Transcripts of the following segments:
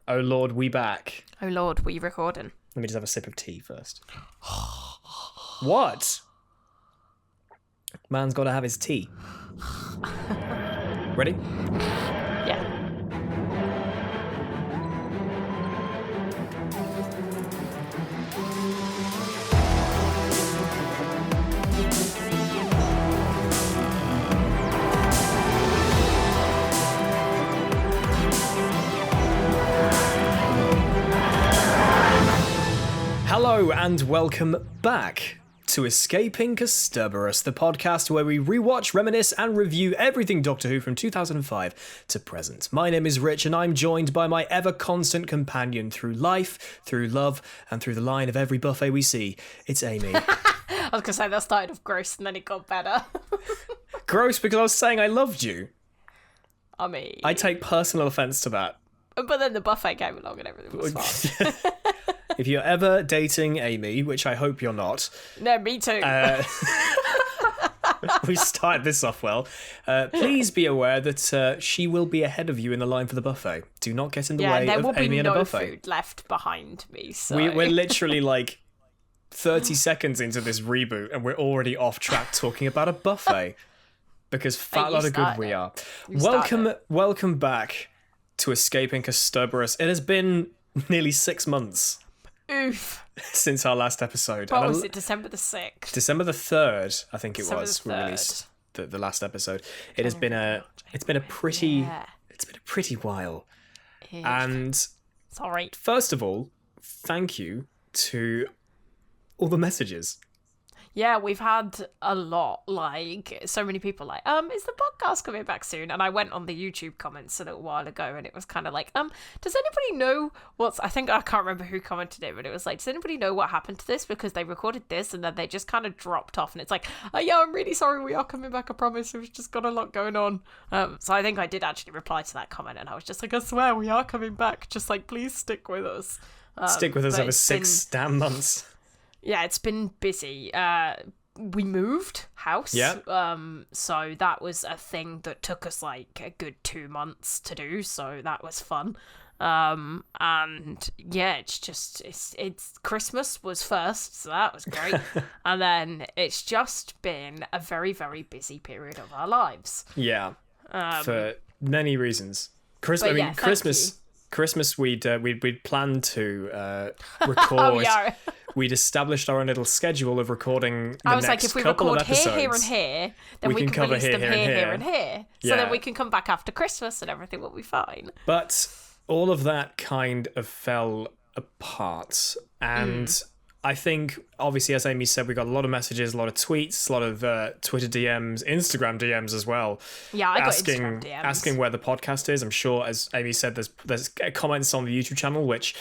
Oh Lord, we back. Oh Lord, we recording? Let me just have a sip of tea first. What? Man's got to have his tea. Ready? Yeah. Hello and welcome back to Escaping Kasterborous, the podcast where we rewatch, reminisce and review everything Doctor Who from 2005 to present. My name is Rich and I'm joined by my ever-constant companion through life, through love and through the line of every buffet we see. It's Amy. I was going to say that started off gross and then it got better. Gross because I was saying I loved you. I mean... I take personal offence to that. But then the buffet came along and everything was fine. If you're ever dating Amy, which I hope you're not... No, me too. We started this off well. Please be aware that she will be ahead of you in the line for the buffet. Do not get in the way of Amy and a buffet. There will be no food left behind me, so... We're literally like 30 seconds into this reboot and we're already off track talking about a buffet. Because fat lot of good we are. Welcome back to Escaping Kasterborous. It has been nearly 6 months. Oof. Since our last episode. What was it, December the 6th? December the 3rd, I think it December was, the we 3rd. released the last episode. It has been a pretty while. And sorry. First of all, thank you to all the messages. Yeah, we've had a lot, like, so many people like, is the podcast coming back soon? And I went on the YouTube comments a little while ago and it was kind of like, does anybody know I can't remember who commented it, but it was like, does anybody know what happened to this? Because they recorded this and then they just kind of dropped off and it's like, oh yeah, I'm really sorry, we are coming back, I promise, we've just got a lot going on. So I think I did actually reply to that comment and I was just like, I swear we are coming back, just like, please stick with us. Stick with us over 6 damn months. Yeah, it's been busy. We moved house. Yeah. So that was a thing that took us like a good 2 months to do. So that was fun. And yeah, it's Christmas was first, so that was great. And then it's just been a very, very busy period of our lives. Yeah. For many reasons. Christmas we'd planned to record. We'd established our own little schedule of recording the next couple of episodes. I was like, if we record here and here, then we can release them here and here. So then we can come back after Christmas and everything will be fine. But all of that kind of fell apart. And I think, obviously, as Amy said, we got a lot of messages, a lot of tweets, a lot of Twitter DMs, Instagram DMs as well. Yeah, I got Instagram DMs. Asking where the podcast is. I'm sure, as Amy said, there's comments on the YouTube channel, which...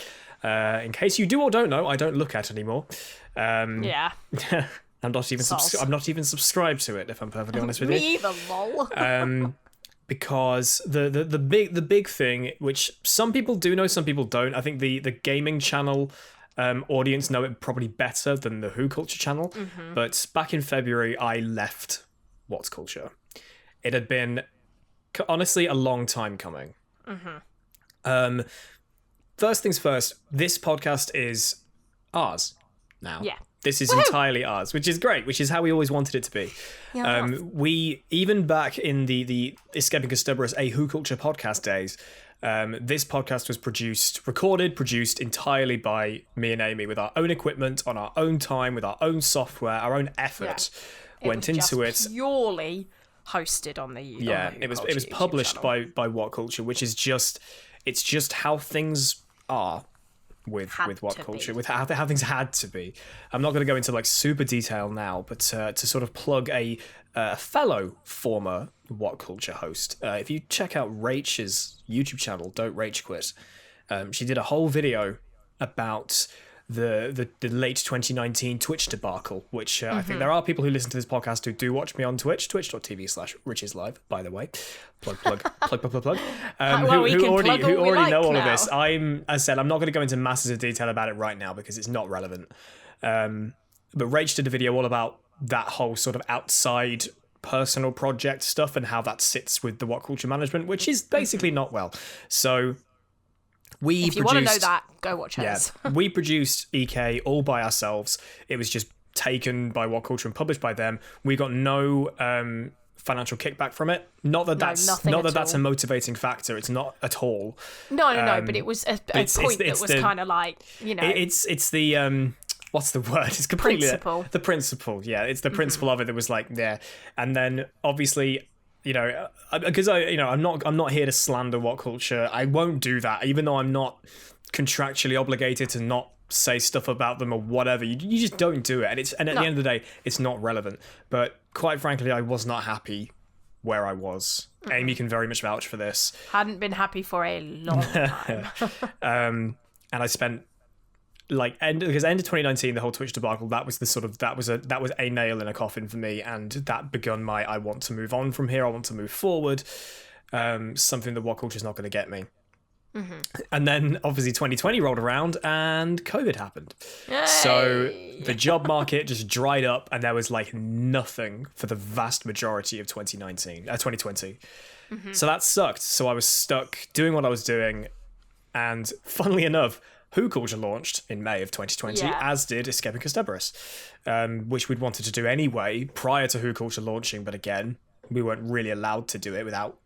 in case you do or don't know, I don't look at anymore. Yeah. I'm not even subscribed to it, if I'm perfectly honest with you. Me either, lol. Because the big thing, which some people do know, some people don't. I think the gaming channel audience know it probably better than the Who Culture channel. Mm-hmm. But back in February, I left What's Culture. It had been honestly a long time coming. Mm-hmm. First things first, this podcast is ours now. Yeah. This is entirely ours, which is great, which is how we always wanted it to be. Yeah. We, even back in the Escaping Kasterborous, a Who Culture podcast days, this podcast was produced entirely by me and Amy with our own equipment, on our own time, with our own software, our own effort went into it. Purely hosted on the it was published by What Culture, which is just how things are with What Culture, with how things had to be. I'm not going to go into like super detail now, but to sort of plug a fellow former What Culture host, if you check out Rach's YouTube channel, Don't Rach Quit, she did a whole video about the late 2019 Twitch debacle, which I think there are people who listen to this podcast who do watch me on Twitch, twitch.tv/richeslive, by the way. Plug. Who already know all of this. As I said, I'm not going to go into masses of detail about it right now because it's not relevant. But Rach did a video all about that whole sort of outside personal project stuff and how that sits with the What Culture management, which is basically not well. So If you want to know that, go watch hers. We produced EK all by ourselves. It was just taken by What Culture and published by them. We got no financial kickback from it. Not that that's a motivating factor. It's not at all. No. But it was a point that was kind of like, you know, it's the what's the word? It's completely principle. The principle. Yeah, it's the principle of it that was like there. And then obviously, you know, because I'm not here to slander What Culture. I won't do that, even though I'm not contractually obligated to not say stuff about them or whatever. You just don't do it, and at the end of the day, it's not relevant. But quite frankly, I was not happy where I was. Amy can very much vouch for this. Hadn't been happy for a long time. And I spent end of 2019, the whole Twitch debacle, that was a nail in a coffin for me, and that begun my I want to move on from here. I want to move forward. Something that What Culture is not going to get me. And then obviously 2020 rolled around and COVID happened. Yay! So the job market just dried up, and there was like nothing for the vast majority of 2020. So that sucked. So I was stuck doing what I was doing, and funnily enough, Who Culture launched in May of 2020, as did Escaping Kasterborous, which we'd wanted to do anyway prior to Who Culture launching, but again, we weren't really allowed to do it without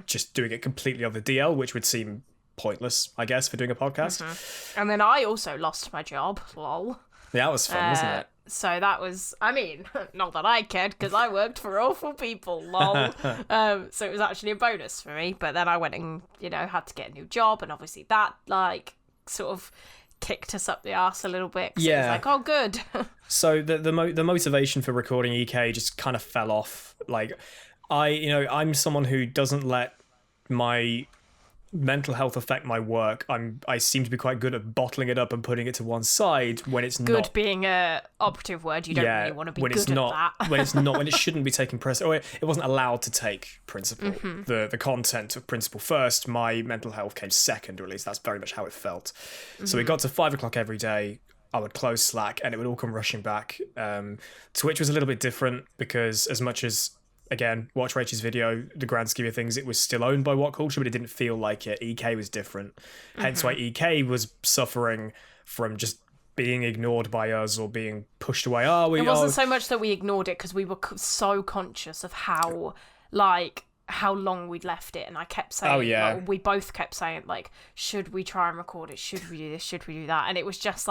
just doing it completely on the DL, which would seem pointless, I guess, for doing a podcast. And then I also lost my job, lol. Yeah, that was fun, wasn't it? So that was, I mean, not that I cared, because I worked for awful people, lol. So it was actually a bonus for me. But then I went and, had to get a new job, and obviously that, sort of kicked us up the arse a little bit. It was like, oh, good. So the motivation for recording EK just kind of fell off. I'm someone who doesn't let my mental health affect my work. I seem to be quite good at bottling it up and putting it to one side when it's good not. Being a operative word, you don't really want to be when good it's not, at that. when it shouldn't be taking principle, or it wasn't allowed to take principle. The content of principle first. My mental health came second, or at least that's very much how it felt. So it got to 5 o'clock every day. I would close Slack and it would all come rushing back. Twitch was a little bit different because as much as, again, watch Rachel's video, the grand scheme of things, it was still owned by What Culture, but it didn't feel like it. EK was different. Hence why EK was suffering from just being ignored by us or being pushed away. It wasn't so much that we ignored it because we were so conscious of how long we'd left it, and I kept saying, we both kept saying, should we try and record it? Should we do this? Should we do that? And it was just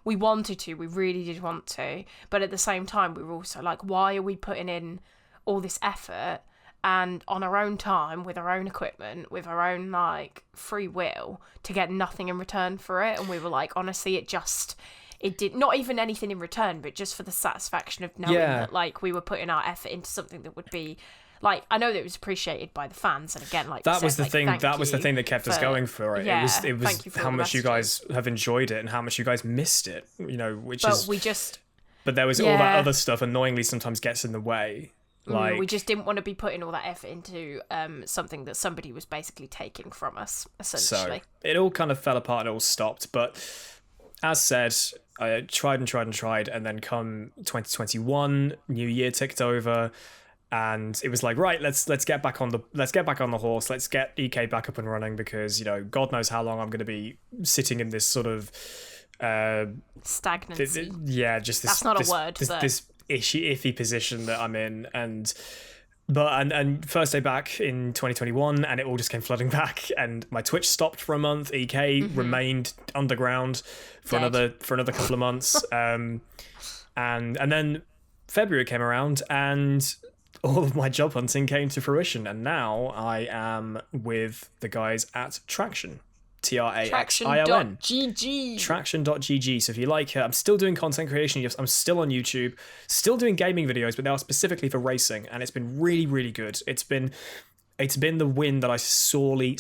we wanted to, we really did want to, but at the same time, we were also why are we putting in all this effort and on our own time with our own equipment, with our own free will to get nothing in return for it? And we were honestly, it did not even anything in return, but just for the satisfaction of knowing that we were putting our effort into something that would be I know that it was appreciated by the fans, and again, that was the thing. That was the thing that kept us going for it. Yeah, it was how much you guys have enjoyed it and how much you guys missed it. But there was all that other stuff. Annoyingly, sometimes gets in the way. We just didn't want to be putting all that effort into something that somebody was basically taking from us, essentially. So it all kind of fell apart. It all stopped. But as said, I tried, and then come 2021, New Year ticked over. And it was right, let's get back on the horse. Let's get EK back up and running because God knows how long I'm going to be sitting in this sort of stagnancy. Just this. That's not a word. This iffy position that I'm in, and first day back in 2021, and it all just came flooding back. And my Twitch stopped for a month. EK remained underground for another couple of months. And then February came around and all of my job hunting came to fruition, and now I am with the guys at Traction. Traction.gg. Traction.gg. So if you like it, I'm still doing content creation. I'm still on YouTube, still doing gaming videos, but they are specifically for racing, and it's been really, really good. It's been the win that I sorely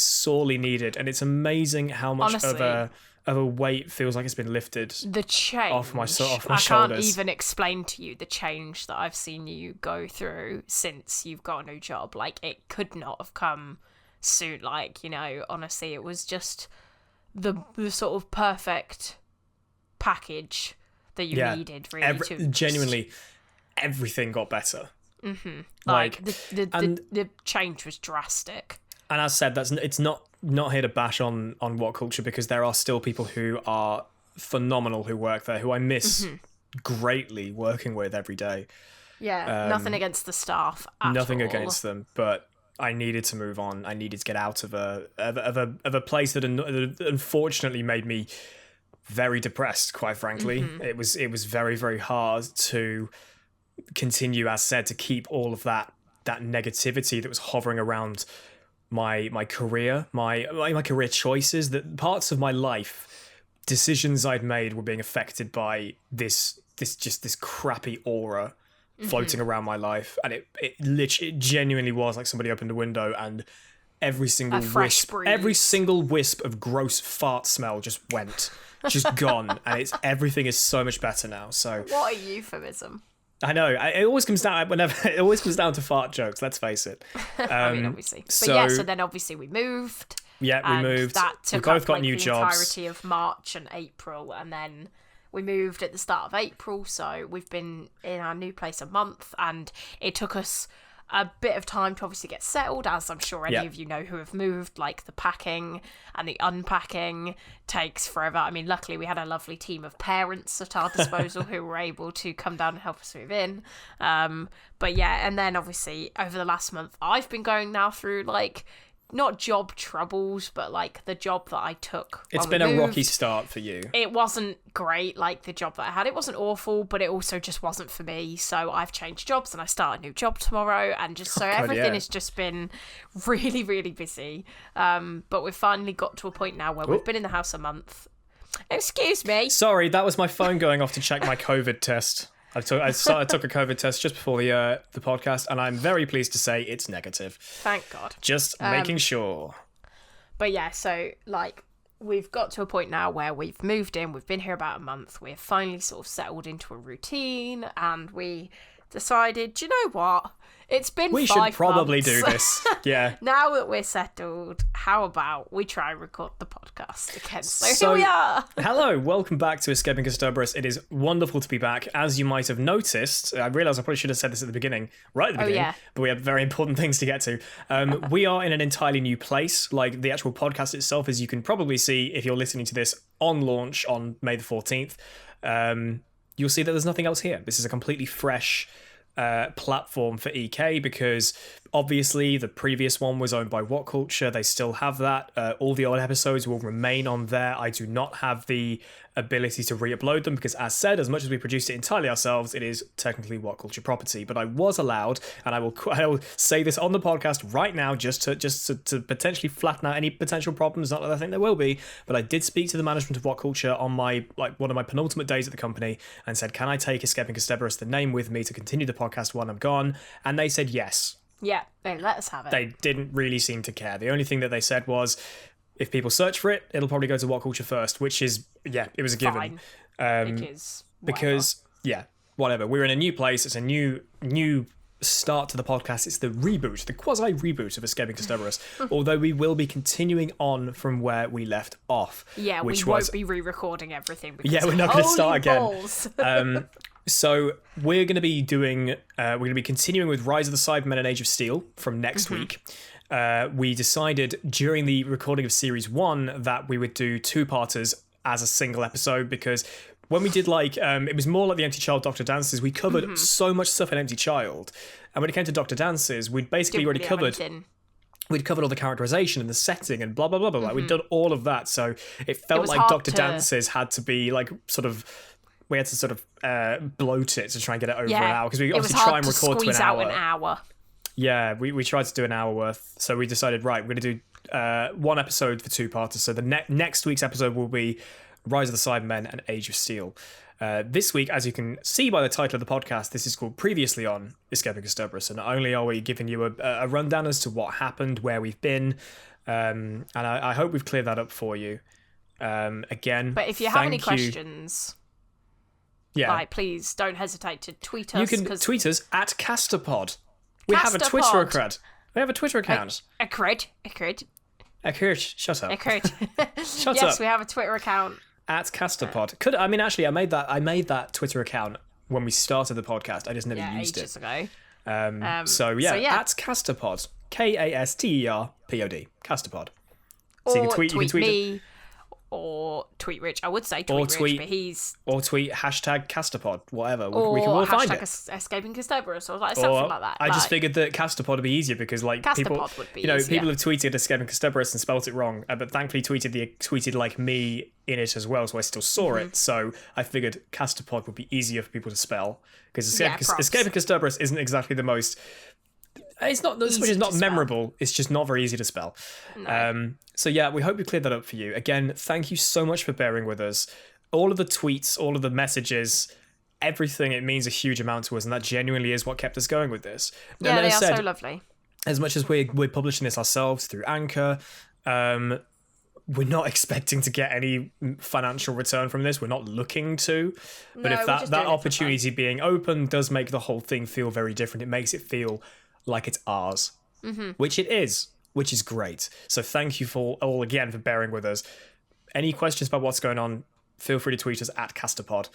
needed, and it's amazing how much Honestly, of a weight feels like it's been lifted. The change off my shoulders. I can't even explain to you the change that I've seen you go through since you've got a new job. It could not have come soon. Honestly, it was just the sort of perfect package that you needed, really. Genuinely, everything got better. The change was drastic. And as said, it's not not here to bash on What Culture, because there are still people who are phenomenal who work there, who I miss greatly working with every day. Yeah, nothing against the staff at Nothing all. against them, but I needed to move on. I needed to get out of a place that unfortunately made me very depressed, quite frankly. It was very, very hard to continue, as said, to keep all of that negativity that was hovering around my career, my career choices, that parts of my life, decisions I'd made were being affected by this crappy aura floating around my life. And it literally, it genuinely was like somebody opened a window and every single wisp of gross fart smell just gone, and everything is so much better now. So what a euphemism. I know. It always comes down to fart jokes. Let's face it. I mean, obviously. So then obviously we moved. Yeah, we moved. That took we both up, got like, new the jobs. entirety of March and April, and then we moved at the start of April. So we've been in our new place a month, and it took us a bit of time to obviously get settled, as I'm sure any of you know who have moved. Like, the packing and the unpacking takes forever. I mean, luckily we had a lovely team of parents at our disposal who were able to come down and help us move in. But yeah, and then obviously over the last month I've been going now through, like, not job troubles, but like the job that I took. It's been a rocky start for you. It wasn't great, like the job that I had. It wasn't awful, but it also just wasn't for me. So I've changed jobs and I start a new job tomorrow, and just so everything has just been really, really busy. But we've finally got to a point now where we've been in the house a month. Excuse me. Sorry, that was my phone going off to check my COVID test. I took a COVID test just before the podcast, and I'm very pleased to say it's negative. Thank God. Just making sure. But yeah, so like we've got to a point now where we've moved in. We've been here about a month. We're finally sort of settled into a routine, and we decided, do you know what? It's been 5 months. We should probably do this. Yeah. Now that we're settled, how about we try and record the podcast again? So here we are. Hello, welcome back to Escaping Kasterborous. It is wonderful to be back. As you might have noticed, I realised I probably should have said this at the beginning, right at the beginning, but we had very important things to get to. We are in an entirely new place. Like, the actual podcast itself, as you can probably see if you're listening to this on launch on May the 14th, you'll see that there's nothing else here. This is a completely fresh platform for EK, because obviously the previous one was owned by What Culture. They still have that. All the old episodes will remain on there. I do not have the ability to re-upload them because, as said, as much as we produced it entirely ourselves, it is technically What Culture property. But I was allowed, and I will say this on the podcast right now, just to potentially flatten out any potential problems. Not that I think there will be, but I did speak to the management of What Culture on one of my penultimate days at the company and said, "Can I take Escaping Kasterborous, the name, with me to continue the podcast when I'm gone?" And they said yes. Yeah, they let us have it. They didn't really seem to care. The only thing that they said was, if people search for it, it'll probably go to What Culture first, which is, it was a given. Because whatever. We're in a new place. It's a new start to the podcast. It's the reboot, the quasi-reboot of Escaping Kasterborous, although we will be continuing on from where we left off. Yeah, we won't be re-recording everything. Yeah, we're not going to start again. So we're going to be continuing with Rise of the Cybermen and Age of Steel from next week. We decided during the recording of Series 1 that we would do 2-parters as a single episode, because when we did it was more like the Empty Child Dr. Dances. We covered so much stuff in Empty Child, and when it came to Dr. Dances, we'd basically already covered. We'd covered all the characterization and the setting and blah blah blah blah. We'd done all of that, so it felt like Dr. Dances had to be we had to sort of bloat it to try and get it over an hour, because we obviously try and record to an hour. Out an hour. Yeah, we tried to do an hour worth, so we decided, right, we're going to do one episode for 2-parters. So the next week's episode will be Rise of the Cybermen and Age of Steel. This week, as you can see by the title of the podcast, this is called Previously on Escaping Kasterborous, and not only are we giving you a rundown as to what happened, where we've been, and I hope we've cleared that up for you. Again, but if you have any questions... Yeah. Please don't hesitate to tweet us. You can tweet us at Kasterpod. We have a Twitter account. We have a Twitter account. A cred. Shut up. Shut up. Yes, we have a Twitter account. At Kasterpod. I made that Twitter account when we started the podcast. I just never used ages it. Ago. So at Kasterpod. Kasterpod. Kasterpod. Or so you can tweet me, or tweet Rich. I would say tweet Rich, but he's... Or tweet #Kasterpod, whatever. Or we can all find it. Escaping Kasterborous, or like something like that. I just figured that Kasterpod would be easier because people would be easier. People have tweeted Escaping Kasterborous and spelt it wrong, but thankfully tweeted like me in it as well, so I still saw it. So I figured Kasterpod would be easier for people to spell because Escaping Kasterborous isn't exactly the most... It's not memorable. It's just not very easy to spell. No. So yeah, we hope we cleared that up for you. Again, thank you so much for bearing with us. All of the tweets, all of the messages, everything, it means a huge amount to us, and that genuinely is what kept us going with this. Yeah, they are so lovely. As much as we're publishing this ourselves through Anchor, we're not expecting to get any financial return from this. We're not looking to. But if that opportunity being open does make the whole thing feel very different, it makes it feel like it's ours, which it is, which is great. So thank you all again for bearing with us. Any questions about what's going on, feel free to tweet us at Kasterpod.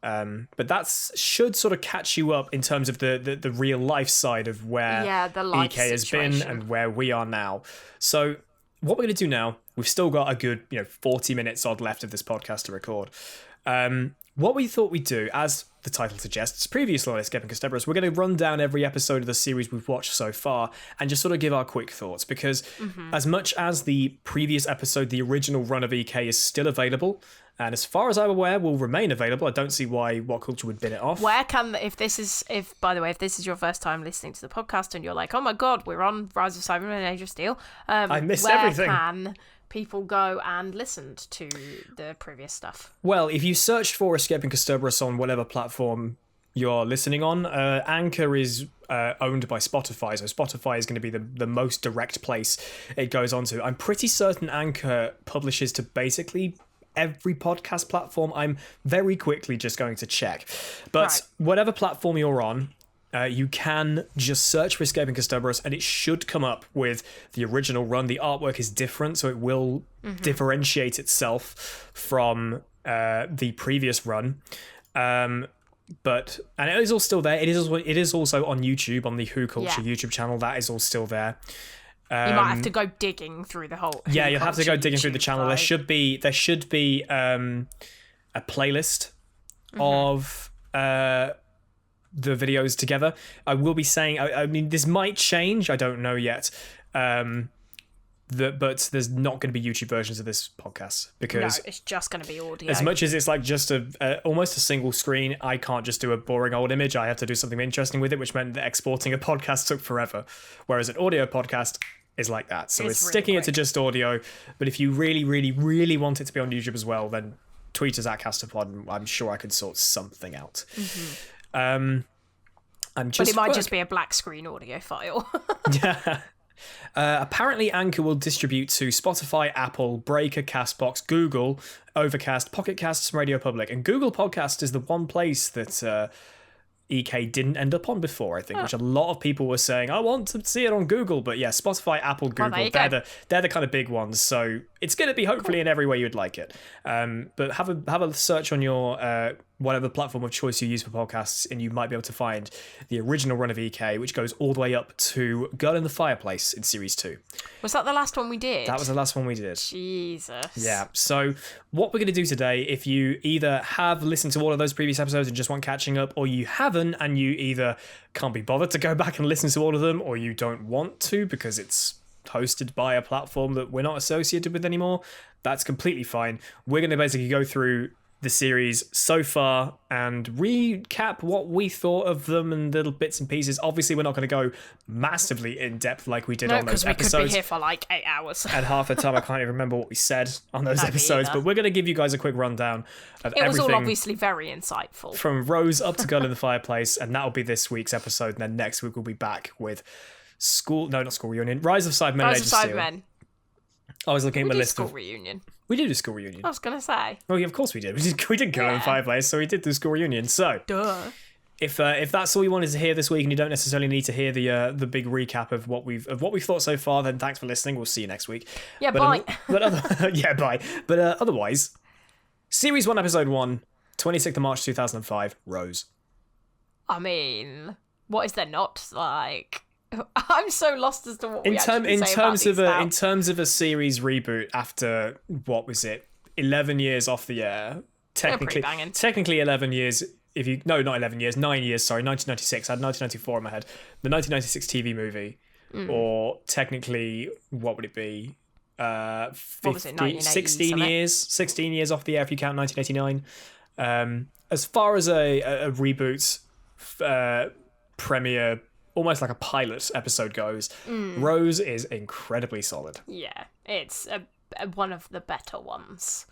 But that should sort of catch you up in terms of the real life side of where EK has been and where we are now. So what we're going to do now, we've still got a good 40 minutes odd left of this podcast to record. What we thought we'd do, as the title suggests, previously on Escaping Kasterborous, we're going to run down every episode of the series we've watched so far and just sort of give our quick thoughts, because as much as the previous episode, the original run of EK, is still available, and as far as I'm aware, will remain available, I don't see why What Culture would bin it off. By the way, if this is your first time listening to the podcast and you're like, oh my god, we're on Rise of Cybermen and Age of Steel, I missed everything. Where can people go and listen to the previous stuff? Well, if you search for Escaping Kasterborous on whatever platform you're listening on, Anchor is owned by Spotify, so Spotify is going to be the most direct place it goes onto. I'm pretty certain Anchor publishes to basically every podcast platform. I'm very quickly just going to check. But whatever platform you're on, you can just search for Escaping Kasterborous and it should come up with the original run. The artwork is different, so it will differentiate itself from the previous run. And it is all still there. It is also on YouTube, on the Who Culture YouTube channel. That is all still there. You might have to go digging through the whole. Yeah, you'll have to go digging through the channel. There should be a playlist of the videos together. I will be saying, I mean, this might change. I don't know yet. But there's not going to be YouTube versions of this podcast because it's just going to be audio. As much as it's like just almost a single screen, I can't just do a boring old image. I have to do something interesting with it, which meant that exporting a podcast took forever. Whereas an audio podcast is like that. So it's sticking it to just audio. But if you really, really, really want it to be on YouTube as well, then tweet us at Kasterpod, and I'm sure I could sort something out. But it might just be a black screen audio file. Yeah. Apparently, Anchor will distribute to Spotify, Apple, Breaker, Castbox, Google, Overcast, Pocket Casts, and Radio Public. And Google Podcast is the one place that EK didn't end up on before, I think, which a lot of people were saying, I want to see it on Google. But yeah, Spotify, Apple, Google, they're the kind of big ones. So it's going to be hopefully in every way you'd like it. But have a search on your whatever platform of choice you use for podcasts, and you might be able to find the original run of EK, which goes all the way up to Girl in the Fireplace in Series 2. Was that the last one we did? That was the last one we did. Jesus. Yeah. So what we're going to do today, if you either have listened to all of those previous episodes and just want catching up, or you haven't and you either can't be bothered to go back and listen to all of them, or you don't want to because it's hosted by a platform that we're not associated with anymore, that's completely fine. We're going to basically go through the series so far and recap what we thought of them and little bits and pieces. Obviously, we're not going to go massively in depth like we did on those episodes. Because we could be here for like 8 hours. And half the time, I can't even remember what we said on those episodes. But we're going to give you guys a quick rundown of everything. It was all obviously very insightful. From Rose up to Girl in the Fireplace, and that'll be this week's episode. And then next week we'll be back with not School Reunion, Rise of Cybermen. Rise of Cybermen. I was looking at my list School Reunion. We did a School Reunion. I was going to say. Oh, yeah, of course we did. We did Girl in the Fireplace, so we did the School Reunion. So, duh. If that's all you wanted to hear this week, and you don't necessarily need to hear the big recap of what we've thought so far, then thanks for listening. We'll see you next week. Yeah, bye. Bye. But otherwise, Series 1, Episode 1, 26th of March 2005, Rose. I mean, what is there not like? I'm so lost as to what we actually say in terms of a series reboot after what was it, 11 years off the air. Technically 11 years. Not 11 years, 9 years. Sorry, 1996. I had 1994 in my head. The 1996 TV movie, or technically, what would it be? 16 years off the air if you count 1989. As far as a reboot premiere, almost like a pilot episode goes, Rose is incredibly solid. Yeah, it's one of the better ones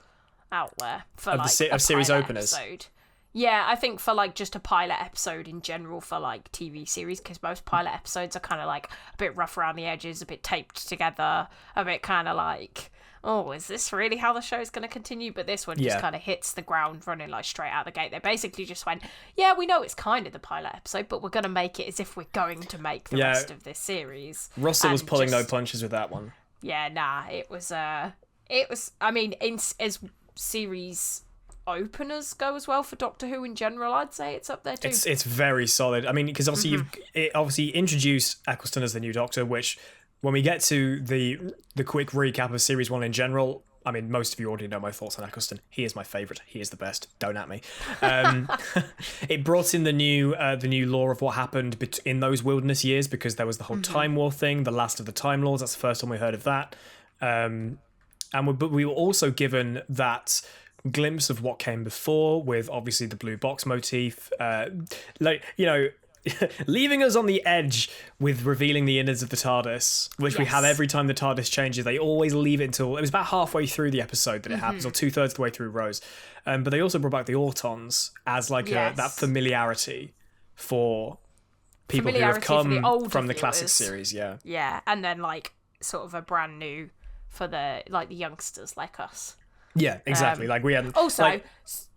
out there for of series openers. Episode. Yeah, I think for like just a pilot episode in general for like TV series, because most pilot episodes are kind of like a bit rough around the edges, a bit taped together, a bit kind of like, oh, is this really how the show's going to continue? But this one just kind of hits the ground running like straight out the gate. They basically just went, yeah, we know it's kind of the pilot episode, but we're going to make it as if we're going to make the rest of this series. Russell was pulling no punches with that one. Yeah, nah, it was, I mean, as series openers go as well for Doctor Who in general, I'd say it's up there too. It's very solid. I mean, because obviously it obviously introduced Eccleston as the new Doctor, which when we get to the quick recap of series 1 in general, I mean, most of you already know my thoughts on Eccleston. He is my favourite. He is the best. Don't at me. It brought in the new lore of what happened in those wilderness years, because there was the whole Time War thing, the last of the Time Lords. That's the first time we heard of that. But we were also given that glimpse of what came before, with obviously the blue box motif, leaving us on the edge with revealing the innards of the TARDIS, which we have every time the TARDIS changes. They always leave it until it was about halfway through the episode that it happens, or 2/3 of the way through Rose. But they also brought back the Autons as like that familiarity for people who have come from the classic series. Yeah, and then like sort of a brand new for the youngsters like us. Yeah, exactly. Like we had. Also,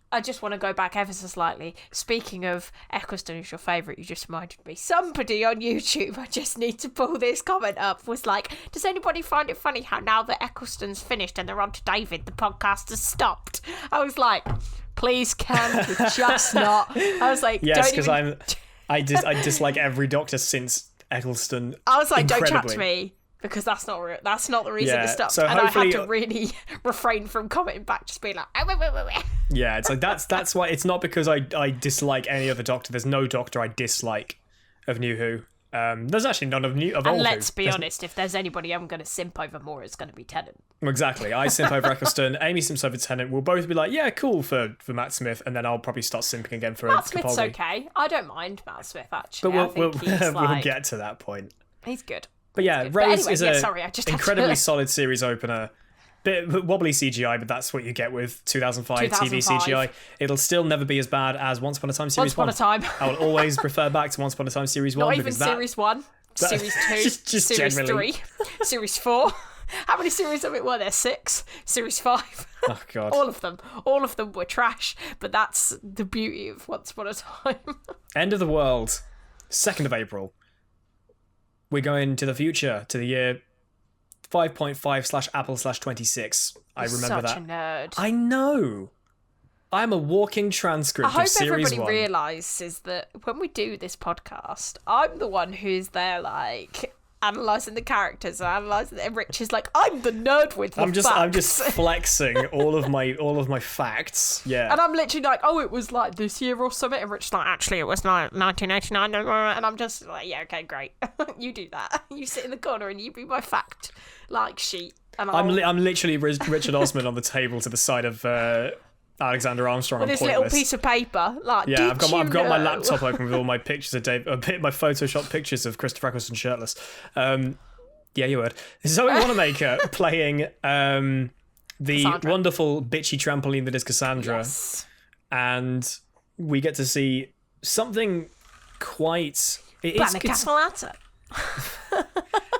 I just want to go back ever so slightly. Speaking of Eccleston, who's your favourite, you just reminded me. Somebody on YouTube, I just need to pull this comment up, was like, does anybody find it funny how now that Eccleston's finished and they're on to David, the podcast has stopped? I was like, please, can we just not? I was like, yes, because I dislike every Doctor since Eccleston. I was like, don't chat to me. Because that's not the reason to stop. So and I had to really refrain from commenting back, just being like, yeah, it's like that's why. It's not because I dislike any other Doctor. There's no Doctor I dislike of New Who. There's actually none of Old Who. And let's be honest, if there's anybody I'm going to simp over more, it's going to be Tennant. Exactly. I simp over Eccleston. Amy simps over Tennant. We'll both be like, yeah, cool for Matt Smith, and then I'll probably start simping again for Matt Smith's okay. I don't mind Matt Smith actually. But we'll get to that point. He's good. But yeah, Rose is an incredibly solid series opener. Bit wobbly CGI, but that's what you get with 2005 TV CGI. It'll still never be as bad as Once Upon a Time Series 1. Once Upon a Time. I will always prefer back to Once Upon a Time Series 1. Not even Series 1, Series 2, just Series generally. 3, Series 4. How many series of it were there? 6? Series 5? Oh, God. All of them were trash, but that's the beauty of Once Upon a Time. End of the world. 2nd of April. We're going to the future, to the year 5.5/Apple/26. I remember that. Such a nerd. I know. I'm a walking transcript of Series 1. I hope everybody realises that when we do this podcast, I'm the one who's there, like, analysing the characters and analysing it. And Rich is like, I'm the nerd with the facts. I'm just flexing all of my facts. Yeah. And I'm literally like, oh, it was like this year or something. And Rich is like, actually, it was like 1989. And I'm just like, yeah, okay, great. You do that. You sit in the corner and you be my fact sheet. And I'm literally Richard Osman on the table to the side of Alexander Armstrong with this little piece of paper. Like, yeah, I've got my laptop open with all my pictures of Dave, my Photoshop pictures of Christopher Eccleston shirtless. Yeah, you would. Zoe Wanamaker playing the Cassandra. wonderful bitchy trampoline that is Cassandra, and we get to see something quite. Banacafalata.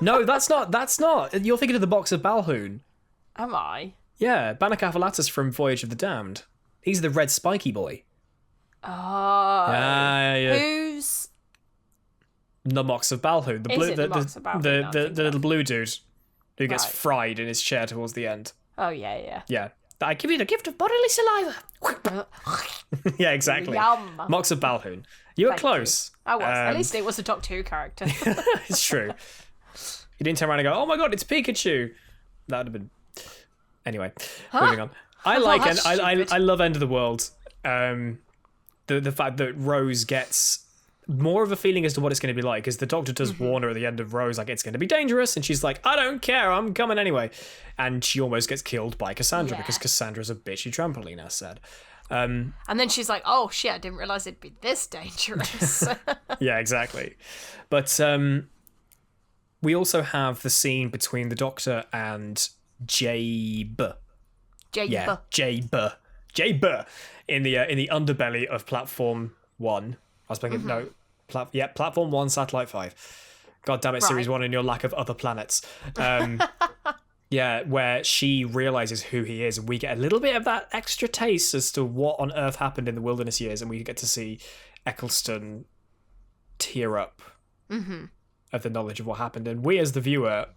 No, that's not. You're thinking of the Box of Balhoun. Am I? Yeah, Banacafalatus from Voyage of the Damned. He's the red spiky boy. Oh. Yeah. Who's the Box of Balhoun? The little blue dude who gets fried in his chair towards the end. Oh yeah. Yeah, I give you the gift of bodily saliva. Yeah, exactly. Yum. Mox of Balhoun. You were Thank close. you. I was. At least it was a Doctor Who character. It's true. You didn't turn around and go, "Oh my god, it's Pikachu." That would have been. Anyway, moving on. I love End of the World. The fact that Rose gets more of a feeling as to what it's going to be like, because the Doctor does warn her at the end of Rose, like, it's going to be dangerous, and she's like, I don't care, I'm coming anyway. And she almost gets killed by Cassandra because Cassandra's a bitchy trampoline, as said. And then she's like, oh shit, I didn't realise it'd be this dangerous. Yeah, exactly. But we also have the scene between the Doctor and Jabe. Yeah, Jabe. In the underbelly of Platform 1. I was thinking, no, Platform 1, Satellite 5. God damn it, right. Series 1 and your lack of other planets. Yeah, where she realises who he is, and we get a little bit of that extra taste as to what on earth happened in the Wilderness Years, and we get to see Eccleston tear up at the knowledge of what happened. And we, as the viewer,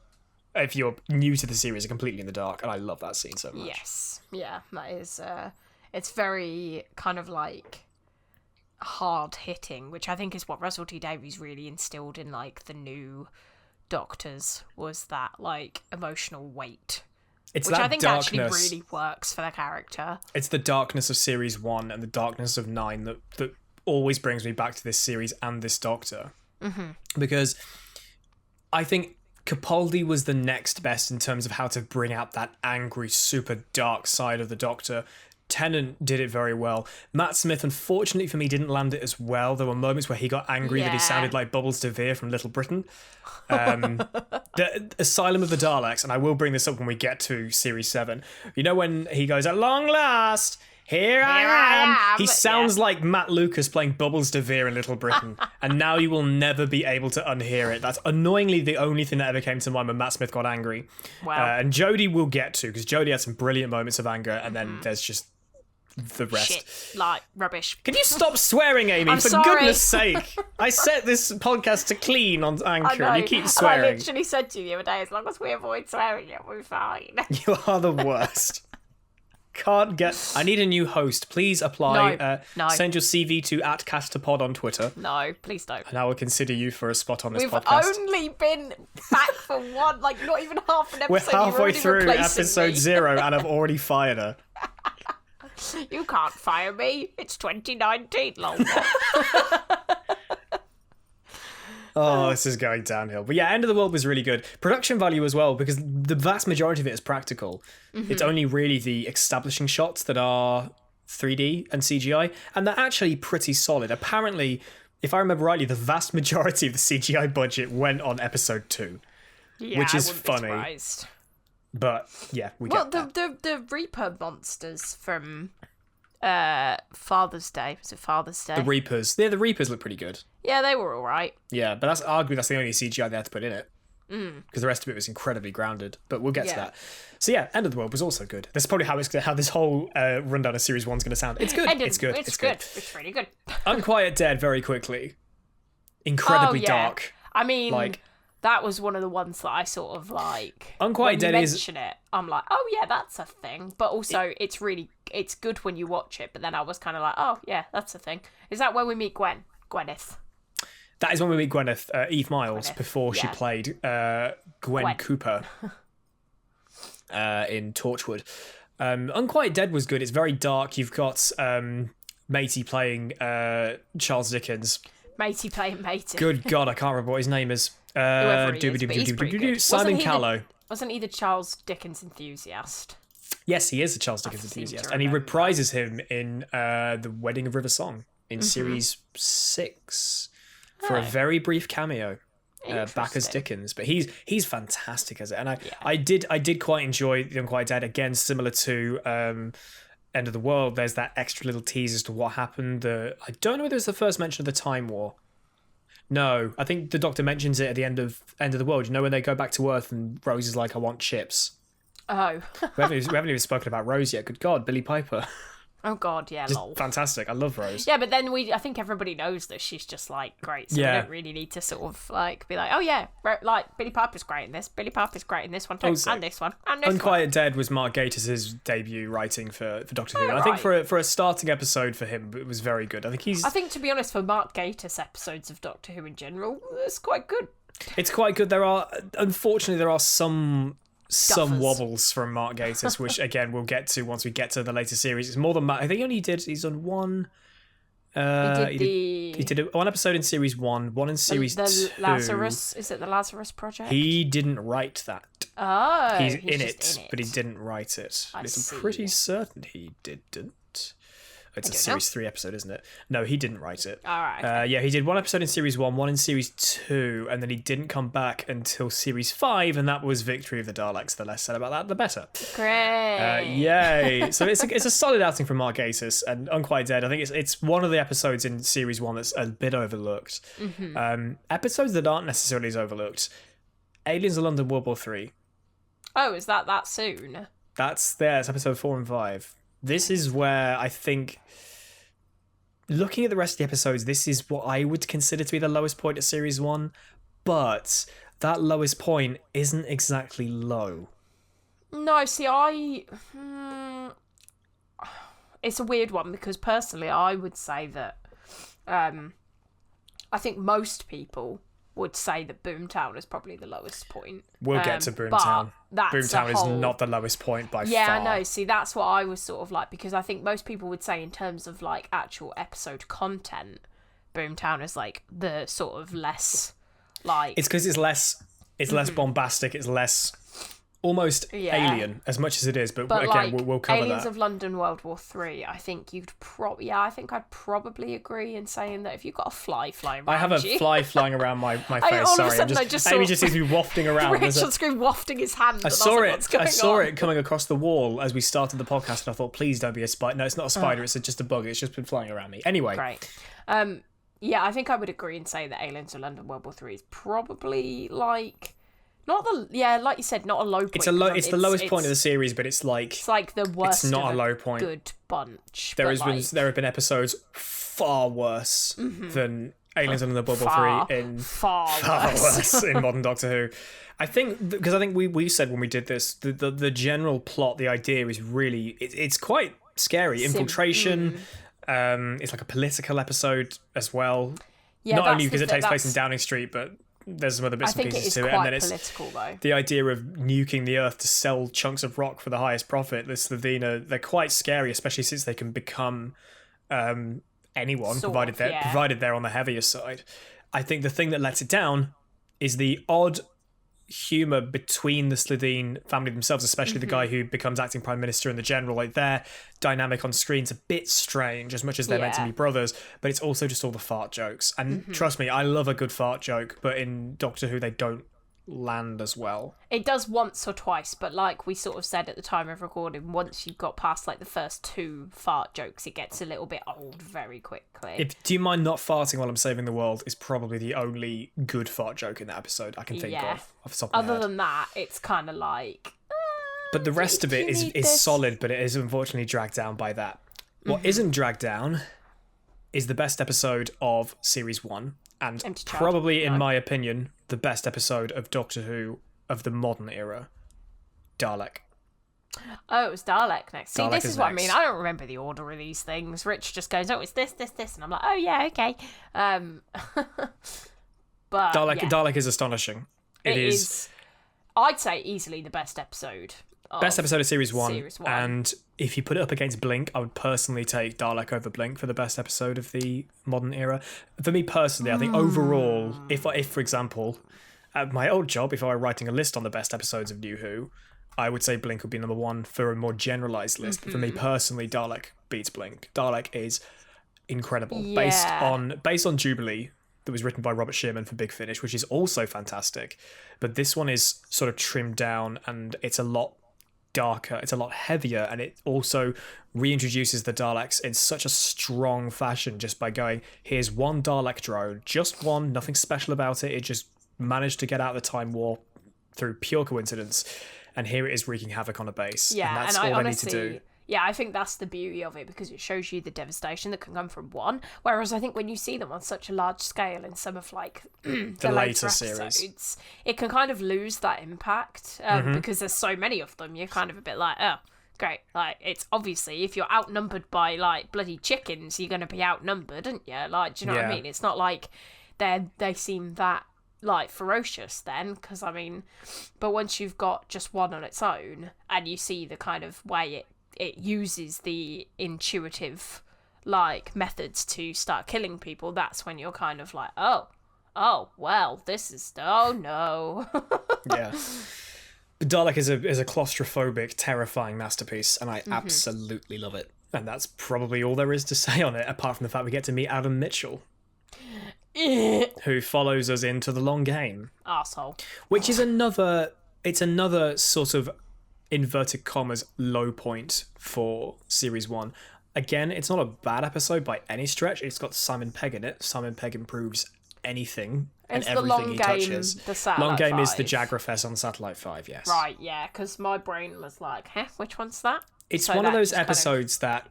if you're new to the series, are completely in the dark, and I love that scene so much. Yes, yeah, that is... it's very kind of like... hard hitting, which I think is what Russell T Davies really instilled in like the new Doctors, was that like emotional weight, which I think darkness, actually really works for the character. It's the darkness of series 1 and the darkness of 9 that always brings me back to this series and this Doctor, because I think Capaldi was the next best in terms of how to bring out that angry, super dark side of the Doctor. Tennant did it very well. Matt Smith, unfortunately for me, didn't land it as well. There were moments where he got angry that he sounded like Bubbles DeVere from Little Britain. The Asylum of the Daleks, and I will bring this up when we get to Series 7. You know when he goes, at long last, here I am. He sounds like Matt Lucas playing Bubbles DeVere in Little Britain. And now you will never be able to unhear it. That's annoyingly the only thing that ever came to mind when Matt Smith got angry. Wow. And Jodie will get to, because Jodie had some brilliant moments of anger, and then there's just the rest. Shit, like rubbish. Can you stop swearing, Amy? For goodness sake. I set this podcast to clean on Anchor and you keep swearing. I literally said to you the other day, as long as we avoid swearing, yeah, we're fine. You are the worst. I need a new host. Please apply. No. Send your CV to @Kasterpod on Twitter. No, please don't. And I will consider you for a spot on this We've podcast. We've only been back for one, like not even half an episode. We're halfway through episode 0 and I've already fired her. You can't fire me. It's 2019, lol. Oh, this is going downhill. But yeah, End of the World was really good. Production value as well, because the vast majority of it is practical. It's only really the establishing shots that are 3D and CGI, and they're actually pretty solid. Apparently, if I remember rightly, the vast majority of the CGI budget went on episode 2, which is funny. But yeah, we get that. The Reaper monsters from Father's Day. Was it Father's Day? The Reapers. Yeah, the Reapers look pretty good. Yeah, they were all right. Yeah, but that's arguably the only CGI they had to put in it. Because the rest of it was incredibly grounded. But we'll get to that. So yeah, End of the World was also good. That's probably how this whole rundown of Series 1's going to sound. It's good. It's good. It's good. It's really good. Unquiet Dead, very quickly. Incredibly dark. I mean, that was one of the ones that I sort of like. Unquiet Dead is. Mention it, I'm like, oh yeah, that's a thing. But also, it's good when you watch it. But then I was kind of like, oh yeah, that's a thing. Is that when we meet Gwyneth? That is when we meet Gwyneth, Eve Miles, before she played Gwen Cooper in Torchwood. Unquiet Dead was good. It's very dark. You've got Matey playing Charles Dickens. Matey playing Matey. Good God, I can't remember what his name is. Simon Callow. Wasn't he the Charles Dickens enthusiast? Yes, he is a Charles Dickens enthusiast. And he reprises him in The Wedding of River Song in Series 6 for a very brief cameo. Back as Dickens, but he's fantastic as it, and I did quite enjoy The Unquiet Dead. Again, similar to End of the World, there's that extra little tease as to what happened. I don't know whether it's the first mention of the Time War. No, I think the Doctor mentions it at the end of the World. You know, when they go back to Earth and Rose is like, I want chips. Oh. we haven't even spoken about Rose yet. Good God, Billy Piper. Oh god, yeah, Just lol. fantastic. I love Rose. Yeah, but then I think everybody knows that she's just like great, so we don't really need to sort of like be like, oh yeah, like Billy Piper's great in this. Billy Piper's great in this one too, Also, and this one, and this Unquiet Dead was Mark Gatiss' debut writing for Doctor Who. And I think for a starting episode for him, it was very good. I think to be honest, for Mark Gatiss episodes of Doctor Who in general, it's quite good. It's quite good. Unfortunately, there are some wobbles from Mark Gatiss, which again we'll get to once we get to the later series. It's more than I think he's on one. He did one episode in series one in series two. Lazarus, is it the Lazarus Project? He didn't write that. Oh, he's in it, but he didn't write it. I'm pretty certain he didn't. It's a series 3 episode, isn't it? No, he didn't write it. All right. Okay. Yeah, he did one episode in series 1, one in series 2, and then he didn't come back until series 5, and that was Victory of the Daleks. The less said about that, the better. Great. Yay! So it's a solid outing from Mark Gatiss, and Unquiet Dead. I think it's one of the episodes in series 1 that's a bit overlooked. Mm-hmm. Episodes that aren't necessarily as overlooked. Aliens of London World War 3. Oh, is that soon? It's episode 4 and 5. This is where I think, looking at the rest of the episodes, this is what I would consider to be the lowest point of series 1, but that lowest point isn't exactly low. No, see, it's a weird one because personally I would say that I think most people would say that Boomtown is probably the lowest point. We'll get to Boomtown. Boomtown is not the lowest point by far. Yeah, I know. See, that's what I was sort of like, because I think most people would say in terms of like actual episode content, Boomtown is like the sort of less like... It's because it's less bombastic, it's less... almost alien as much as it is, but again, like, we'll cover Aliens that. of London World War 3, I think I think I'd probably agree in saying that if you've got a fly flying around I have a fly flying around my face. Sorry, Amy just sees me wafting around. Richard Scream wafting his hand. I saw it coming across the wall as we started the podcast, and I thought, please don't be a spider. No, it's not a spider. It's just a bug. It's just been flying around me. Anyway, great. Yeah, I think I would agree and say that Aliens of London World War 3 is probably like... like you said, not a low point. It's the lowest point of the series, but it's like the worst. It's not a low point. Good bunch. There have been episodes far worse than Aliens in the Bubble 3 in far worse in modern Doctor Who. I think we said when we did this, the general plot, the idea is really it's quite scary. Infiltration. It's like a political episode as well. Yeah, not only because it takes place in Downing Street, but there's some other bits and pieces to it. And then it's political, though. The idea of nuking the Earth to sell chunks of rock for the highest profit. The Slovenia, they're quite scary, especially since they can become anyone, provided they're on the heavier side. I think the thing that lets it down is the odd humour between the Slovene family themselves, especially the guy who becomes acting prime minister and the general. Like, their dynamic on screen's a bit strange, as much as they're meant to be brothers, but it's also just all the fart jokes. And trust me, I love a good fart joke, but in Doctor Who they don't land as well. It does once or twice, but like we sort of said at the time of recording, once you've got past like the first 2 fart jokes, it gets a little bit old very quickly. Do you mind not farting while I'm saving the world is probably the only good fart joke in that episode I can think of off the top of my head. Other than that, it's kind of like... but the rest of it is solid, but it is unfortunately dragged down by that. What isn't dragged down is the best episode of Series 1, and probably, in my opinion, the best episode of Doctor Who of the modern era, Dalek. Oh, it was Dalek next. See, Dalek this is what next. I mean. I don't remember the order of these things. Rich just goes, oh, it's this, and I'm like, oh, yeah, okay. But Dalek is astonishing. It is... I'd say easily the best episode. Best episode of Series 1. And if you put it up against Blink, I would personally take Dalek over Blink for the best episode of the modern era. For me personally, I think overall, if for example, at my old job, if I were writing a list on the best episodes of New Who, I would say Blink would be number 1 for a more generalised list. But for me personally, Dalek beats Blink. Dalek is incredible. Yeah. Based on Jubilee, that was written by Robert Shearman for Big Finish, which is also fantastic. But this one is sort of trimmed down, and it's a lot darker, it's a lot heavier, and it also reintroduces the Daleks in such a strong fashion just by going, here's one Dalek drone, just one, nothing special about it, it just managed to get out of the Time War through pure coincidence, and here it is wreaking havoc on a base. Yeah, and that's all they need to do. Yeah, I think that's the beauty of it, because it shows you the devastation that can come from one. Whereas I think when you see them on such a large scale in some of like the later series, it can kind of lose that impact because there's so many of them. You're kind of a bit like, oh, great. Like, it's obviously, if you're outnumbered by like bloody chickens, you're going to be outnumbered, aren't you? Like, do you know what I mean? It's not like they seem that like ferocious then, because I mean, but once you've got just one on its own and you see the kind of way it uses the intuitive like methods to start killing people, that's when you're kind of like, oh well, this is, oh no. Yeah, Dalek is a claustrophobic, terrifying masterpiece, and I absolutely love it, and that's probably all there is to say on it, apart from the fact we get to meet Adam Mitchell, who follows us into the long game. Arsehole. Which is another sort of inverted commas low point for series 1. Again, it's not a bad episode by any stretch. It's got Simon Pegg in it. Simon Pegg improves anything and everything he touches. Long Game 5. Is the Jagrafess on Satellite 5, yes. Right, yeah, because my brain was like, which one's that? It's so one of those episodes that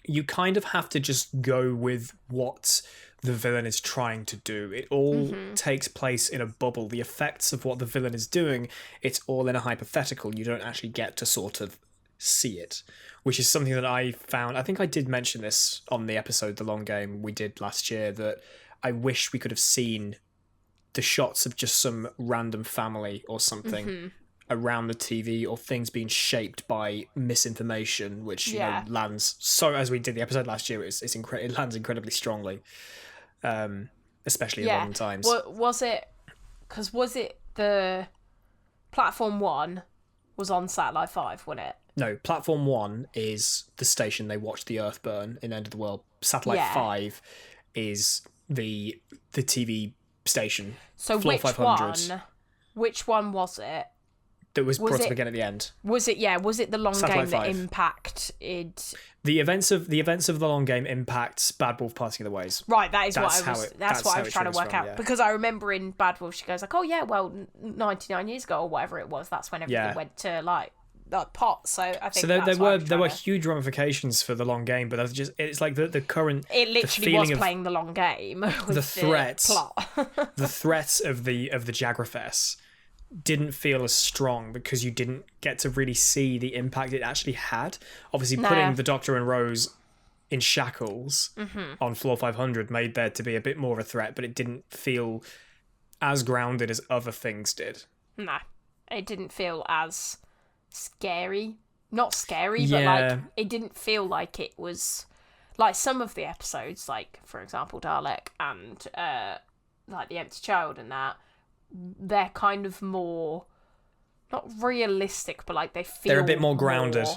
you kind of have to just go with what the villain is trying to do. It all takes place in a bubble. The effects of what the villain is doing, it's all in a hypothetical. You don't actually get to sort of see it, which is something that I found. I think I did mention this on the episode The Long Game we did last year, that I wish we could have seen the shots of just some random family or something around the TV, or things being shaped by misinformation, which you know, lands, so as we did the episode last year, it lands incredibly strongly. Especially in modern times. Was it the Platform 1 was on Satellite 5, wasn't it? No, Platform 1 is the station they watch the Earth burn in End of the World. Satellite 5 is the TV station. So Floor 500. Which one was it? That was brought up again at the end. Was it the long Satellite game 5. that impacted the events of the long game impacts Bad Wolf Parting of the Ways. Right, that's what I was trying to work out. Yeah. Because I remember in Bad Wolf she goes like, oh yeah, well 99 years ago or whatever it was, that's when everything went to like pot. So I think there were huge ramifications for the long game, but that's just, it's like the current, it literally was playing the long game. The threats plot. The threats of the Jagrafess didn't feel as strong because you didn't get to really see the impact it actually had. Obviously, putting the Doctor and Rose in shackles on Floor 500 made there to be a bit more of a threat, but it didn't feel as grounded as other things did. No, it didn't feel as scary. Not scary, but like it didn't feel like it was like some of the episodes, like for example Dalek and like The Empty Child and that. They're kind of more, not realistic, but like they're a bit more grounded.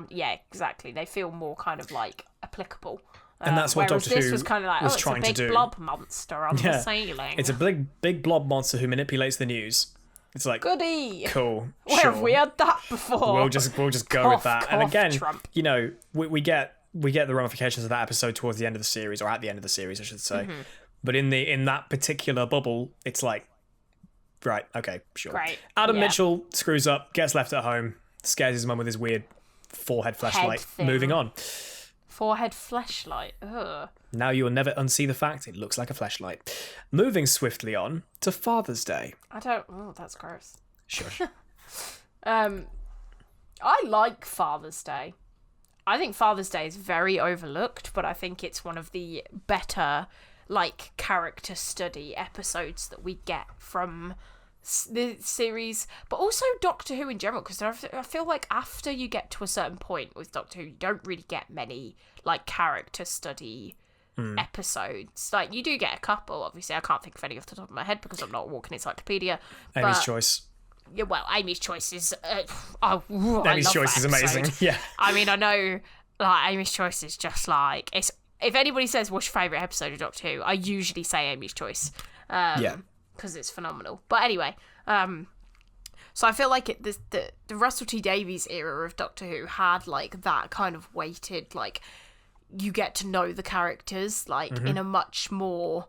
Yeah, exactly. They feel more kind of like applicable. And that's what Doctor Who this was kind of like, was trying to do. It's a big blob monster on the ceiling. It's a big blob monster who manipulates the news. It's like, goody. Cool. Where have we had that before? We'll just go with that. And again, Trump. You know, we get the ramifications of that episode towards the end of the series, or at the end of the series, I should say. But in that particular bubble, it's like, right, okay, sure. Great. Adam Mitchell screws up, gets left at home, scares his mum with his weird forehead flashlight. Moving on. Forehead flashlight. Ugh. Now you will never unsee the fact it looks like a flashlight. Moving swiftly on to Father's Day. Oh, that's gross. Shush. I like Father's Day. I think Father's Day is very overlooked, but I think it's one of the better like character study episodes that we get from the series, but also Doctor Who in general, because I feel like after you get to a certain point with Doctor Who, you don't really get many like character study episodes. Like you do get a couple, obviously I can't think of any off the top of my head because I'm not a walking encyclopedia. Amy's Choice. Yeah, well, Amy's Choice is Amy's Choice is amazing. Yeah, I mean, I know like Amy's Choice is just like, it's, if anybody says what's your favourite episode of Doctor Who, I usually say Amy's Choice. Because it's phenomenal. But anyway, so I feel like the Russell T Davies era of Doctor Who had like that kind of weighted, like you get to know the characters like in a much more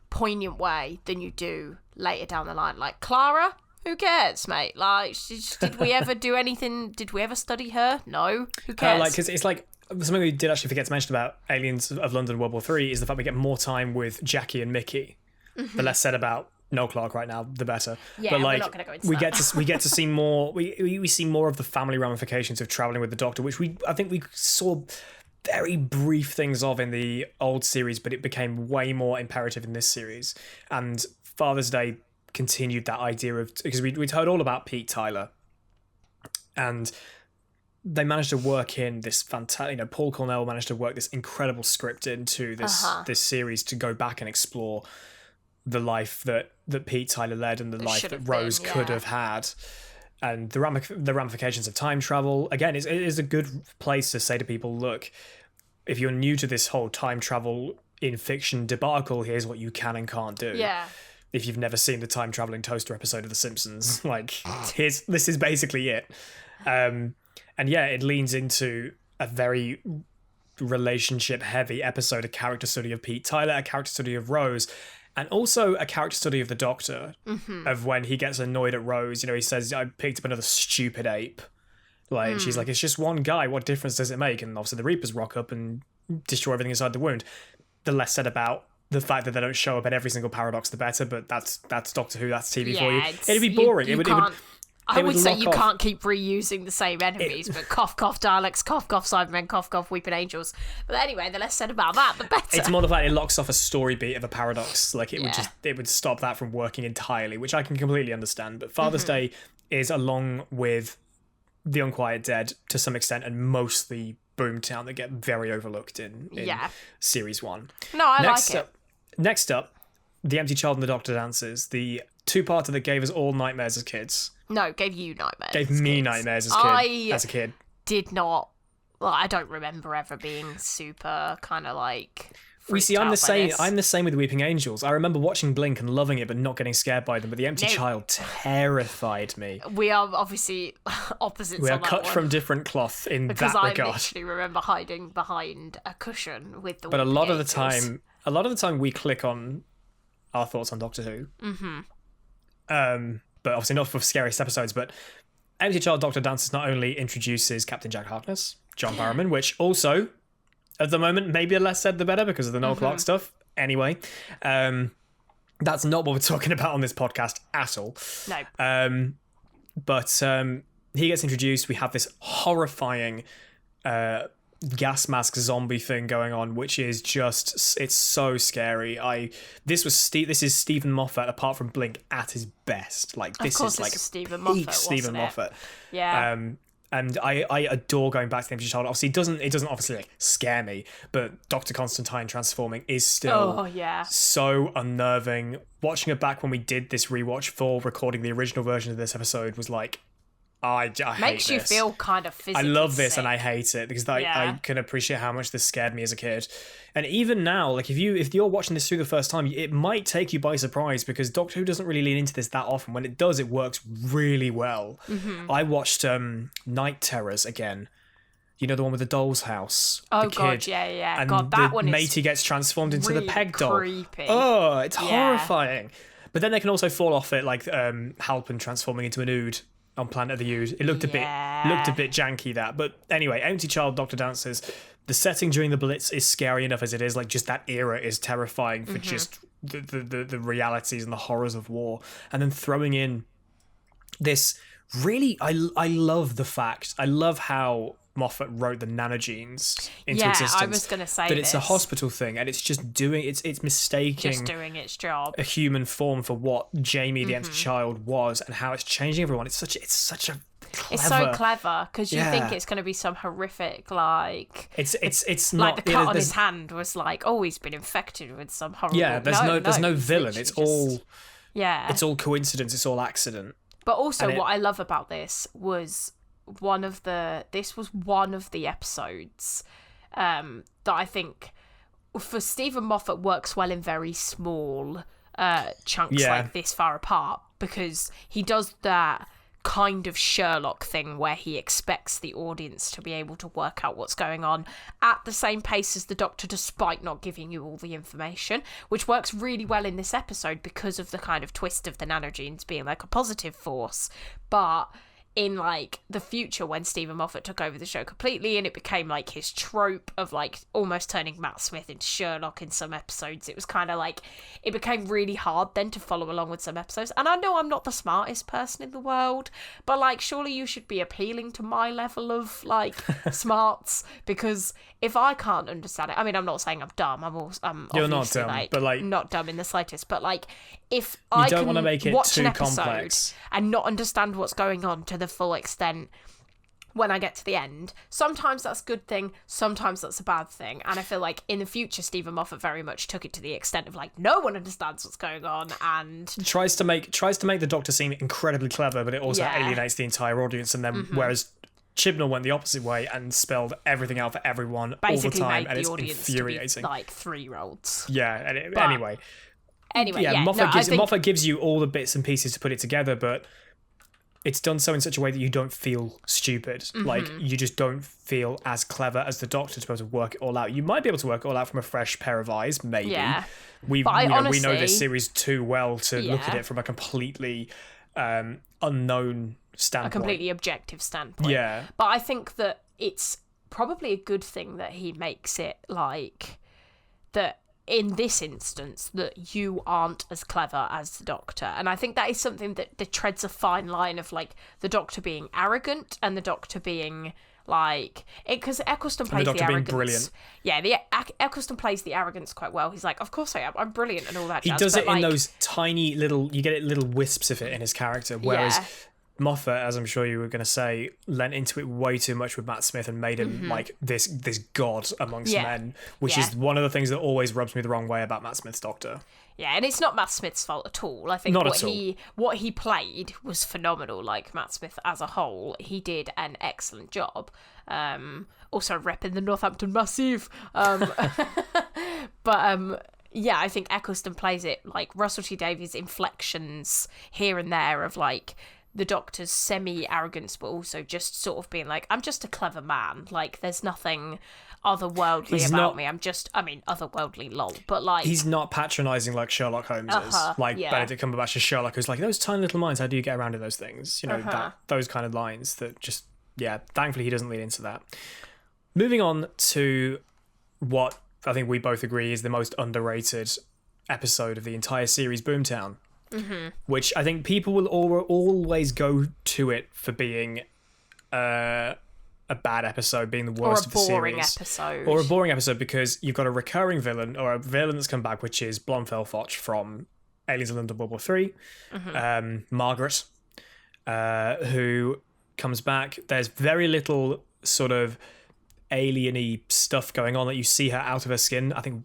poignant way than you do later down the line. Like Clara, Who cares, mate? Like, did we ever do anything? Did we ever study her? No. Who cares? Because it's like something we did actually forget to mention about Aliens of London World War III is the fact we get more time with Jackie and Mickey. The less said about Noel Clarke right now, the better. Yeah, but like, we're not going to go into we that. get to see more. We see more of the family ramifications of traveling with the Doctor, which I think we saw very brief things of in the old series, but it became way more imperative in this series. And Father's Day continued that idea of, because we'd heard all about Pete Tyler, and they managed to work in this fantastic, Paul Cornell managed to work this incredible script into this series to go back and explore the life that Pete Tyler led and the life that Rose could have had, and the ramifications of time travel. Again, it is a good place to say to people, look, if you're new to this whole time travel in fiction debacle, here's what you can and can't do. Yeah. If you've never seen the time traveling toaster episode of The Simpsons, like, this is basically it. And yeah, it leans into a very relationship heavy episode, a character study of Pete Tyler, a character study of Rose, and also a character study of the Doctor, of when he gets annoyed at Rose. He says, I picked up another stupid ape. Like, she's like, it's just one guy, what difference does it make? And obviously the Reapers rock up and destroy everything inside the wound. The less said about the fact that they don't show up at every single paradox, the better, but that's Doctor Who, that's TV for you. It'd be boring. I would say you can't keep reusing the same enemies, but cough, cough, Daleks, cough, cough, Cybermen, cough, cough, Weeping Angels. But anyway, the less said about that, the better. It's more the fact it locks off a story beat of a paradox. Like, it would stop that from working entirely, which I can completely understand. But Father's Day is, along with The Unquiet Dead to some extent, and mostly Boomtown, that get very overlooked in Series 1. No, I like it. Next up, The Empty Child and the Doctor Dances, the two-parter that gave us all nightmares as kids. No, gave you nightmares. Gave me nightmares as a kid. Did not. Well, I don't remember ever being super kind of like. I'm the same. I'm the same with Weeping Angels. I remember watching Blink and loving it, but not getting scared by them. But The Empty Child terrified me. We are obviously opposites. We are on that cut one. from different cloth in because that regard. Because I literally remember hiding behind a cushion with the. But a lot of the Angels. time, we click on our thoughts on Doctor Who. But obviously not for scariest episodes. But Empty Child Doctor Dances not only introduces Captain Jack Harkness, John Barrowman, which also, at the moment, maybe the less said the better because of the Noel Clarke stuff. Anyway, that's not what we're talking about on this podcast at all. No. But he gets introduced. We have this horrifying gas mask zombie thing going on, which is just, it's so scary. This is Stephen Moffat, apart from Blink, at his best. Like, this is like Stephen Moffat. Yeah. And I adore going back to the Empty Child. Obviously, it doesn't obviously like scare me, but Dr. Constantine transforming is still so unnerving. Watching it back when we did this rewatch for recording the original version of this episode was like, I hate this. Makes you feel kind of physically I love this sick. And I hate it because I can appreciate how much this scared me as a kid. And even now, like if you're watching this through the first time, it might take you by surprise because Doctor Who doesn't really lean into this that often. When it does, it works really well. I watched Night Terrors again. You know, the one with the doll's house. Oh, the God, kid. yeah. And God, that one is matey gets transformed into really the peg doll. creepy. Oh, it's horrifying. But then they can also fall off it, like Halpin transforming into an Ood on Planet of the Ood. It looked a bit janky, that. But anyway, Empty Child, Doctor Dances. The setting during the Blitz is scary enough as it is. Like, just that era is terrifying for just the realities and the horrors of war. And then throwing in this really, I love the fact. I love how Moffat wrote the nanogenes into existence. Yeah, I was going to say that it's a hospital thing, and it's just doing it's mistaking just doing its job, a human form for what Jamie the Empty Child was, and how it's changing everyone. It's such a clever. It's so clever because you think it's going to be some horrific it's like not the cut on his hand was like, oh, he's been infected with some horrible. Yeah, there's no villain. It's all it's all coincidence. It's all accident. But also, what I love about this was one of the episodes that I think for Stephen Moffat works well in very small chunks like this far apart, because he does that kind of Sherlock thing where he expects the audience to be able to work out what's going on at the same pace as the Doctor, despite not giving you all the information, which works really well in this episode because of the kind of twist of the nanogenes being like a positive force. But in like the future, when Stephen Moffat took over the show completely and it became like his trope of like almost turning Matt Smith into Sherlock in some episodes, it was kind of like it became really hard then to follow along with some episodes. And I know I'm not the smartest person in the world, but like surely you should be appealing to my level of like smarts, because if I can't understand it, I mean, I'm not saying I'm dumb, You're not dumb, but like not dumb in the slightest, but like if you I don't can want to make it watch too an episode complex and not understand what's going on to the full extent when I get to the end, sometimes that's a good thing, sometimes that's a bad thing. And I feel like in the future, Stephen Moffat very much took it to the extent of like no one understands what's going on and tries to make the Doctor seem incredibly clever, but it also alienates the entire audience. And then whereas Chibnall went the opposite way and spelled everything out for everyone basically all the time, made and the it's audience infuriating. to be like 3-year-olds. Yeah, and anyway, yeah, Moffat gives you all the bits and pieces to put it together, but it's done so in such a way that you don't feel stupid. Like, you just don't feel as clever as the Doctor to be able to work it all out. You might be able to work it all out from a fresh pair of eyes, maybe. Yeah. We honestly, know this series too well to look at it from a completely unknown standpoint. A completely objective standpoint. Yeah. But I think that it's probably a good thing that he makes it like that in this instance that you aren't as clever as the Doctor. And I think that is something that treads a fine line of like the Doctor being arrogant and the Doctor being like it, because Eccleston plays the arrogance. Being brilliant. Yeah, Eccleston plays the arrogance quite well. He's like, of course I am. I'm brilliant and all that. He does it in those tiny little. You get little wisps of it in his character, whereas Moffat, as I'm sure you were going to say, lent into it way too much with Matt Smith and made him like this god amongst men, which is one of the things that always rubs me the wrong way about Matt Smith's Doctor. Yeah, and it's not Matt Smith's fault at all. I think what he played was phenomenal. Like Matt Smith as a whole, he did an excellent job. Also repping the Northampton Massive. But yeah, I think Eccleston plays it like Russell T Davies' inflections here and there of like the Doctor's semi-arrogance, but also just sort of being like, I'm just a clever man. Like, there's nothing otherworldly about me. Otherworldly lol. But like, he's not patronising like Sherlock Holmes is. Like Benedict Cumberbatch as Sherlock, who's like, those tiny little minds, how do you get around in those things? You know, those kind of lines that just, thankfully he doesn't lean into that. Moving on to what I think we both agree is the most underrated episode of the entire series, Boomtown. Which I think people will always go to it for being a bad episode, being the worst of the series. Or a boring episode, because you've got a recurring villain, or a villain that's come back, which is Blomfell Foch from Aliens in London World War 3. Margaret, who comes back. There's very little sort of alien-y stuff going on that you see her out of her skin, I think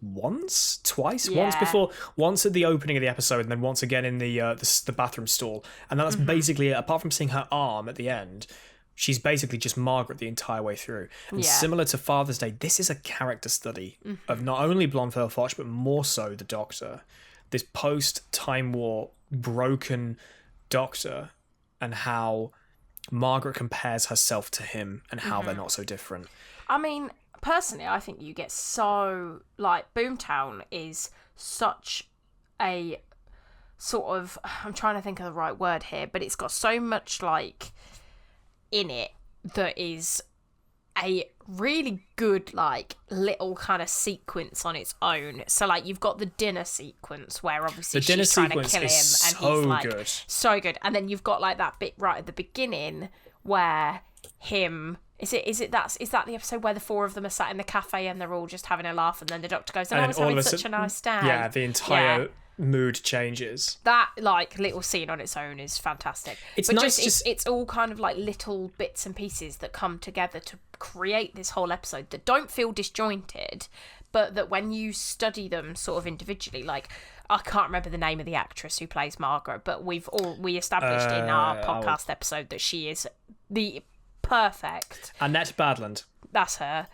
twice before, once at the opening of the episode and then once again in the bathroom stall, and that's basically it. Apart from seeing her arm at the end, she's basically just Margaret the entire way through. And similar to Father's Day, this is a character study of not only Blomfell Foch but more so the Doctor, this post-Time War broken Doctor, and how Margaret compares herself to him and how they're not so different. I mean, personally, I think you get so, like, Boomtown is such a sort of, I'm trying to think of the right word here, but it's got so much, like, in it that is a really good, like, little kind of sequence on its own. So, like, you've got the dinner sequence where obviously she's trying to kill him, and he's like, so good. And then you've got, like, that bit right at the beginning where is that the episode where the four of them are sat in the cafe and they're all just having a laugh, and then the Doctor goes, and I was having such a nice day. Yeah, the entire mood changes. That like little scene on its own is fantastic. It's nice. It's all kind of like little bits and pieces that come together to create this whole episode that don't feel disjointed, but that when you study them sort of individually, like, I can't remember the name of the actress who plays Margaret, but we established in our podcast episode that she is the perfect Annette Badland. That's her.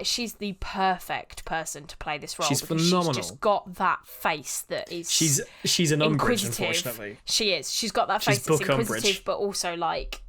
she's the perfect person to play this role. She's because phenomenal. She's just got that face that is. She's an Umbridge, unfortunately. She is. She's got that face that's inquisitive, Umbridge. but also like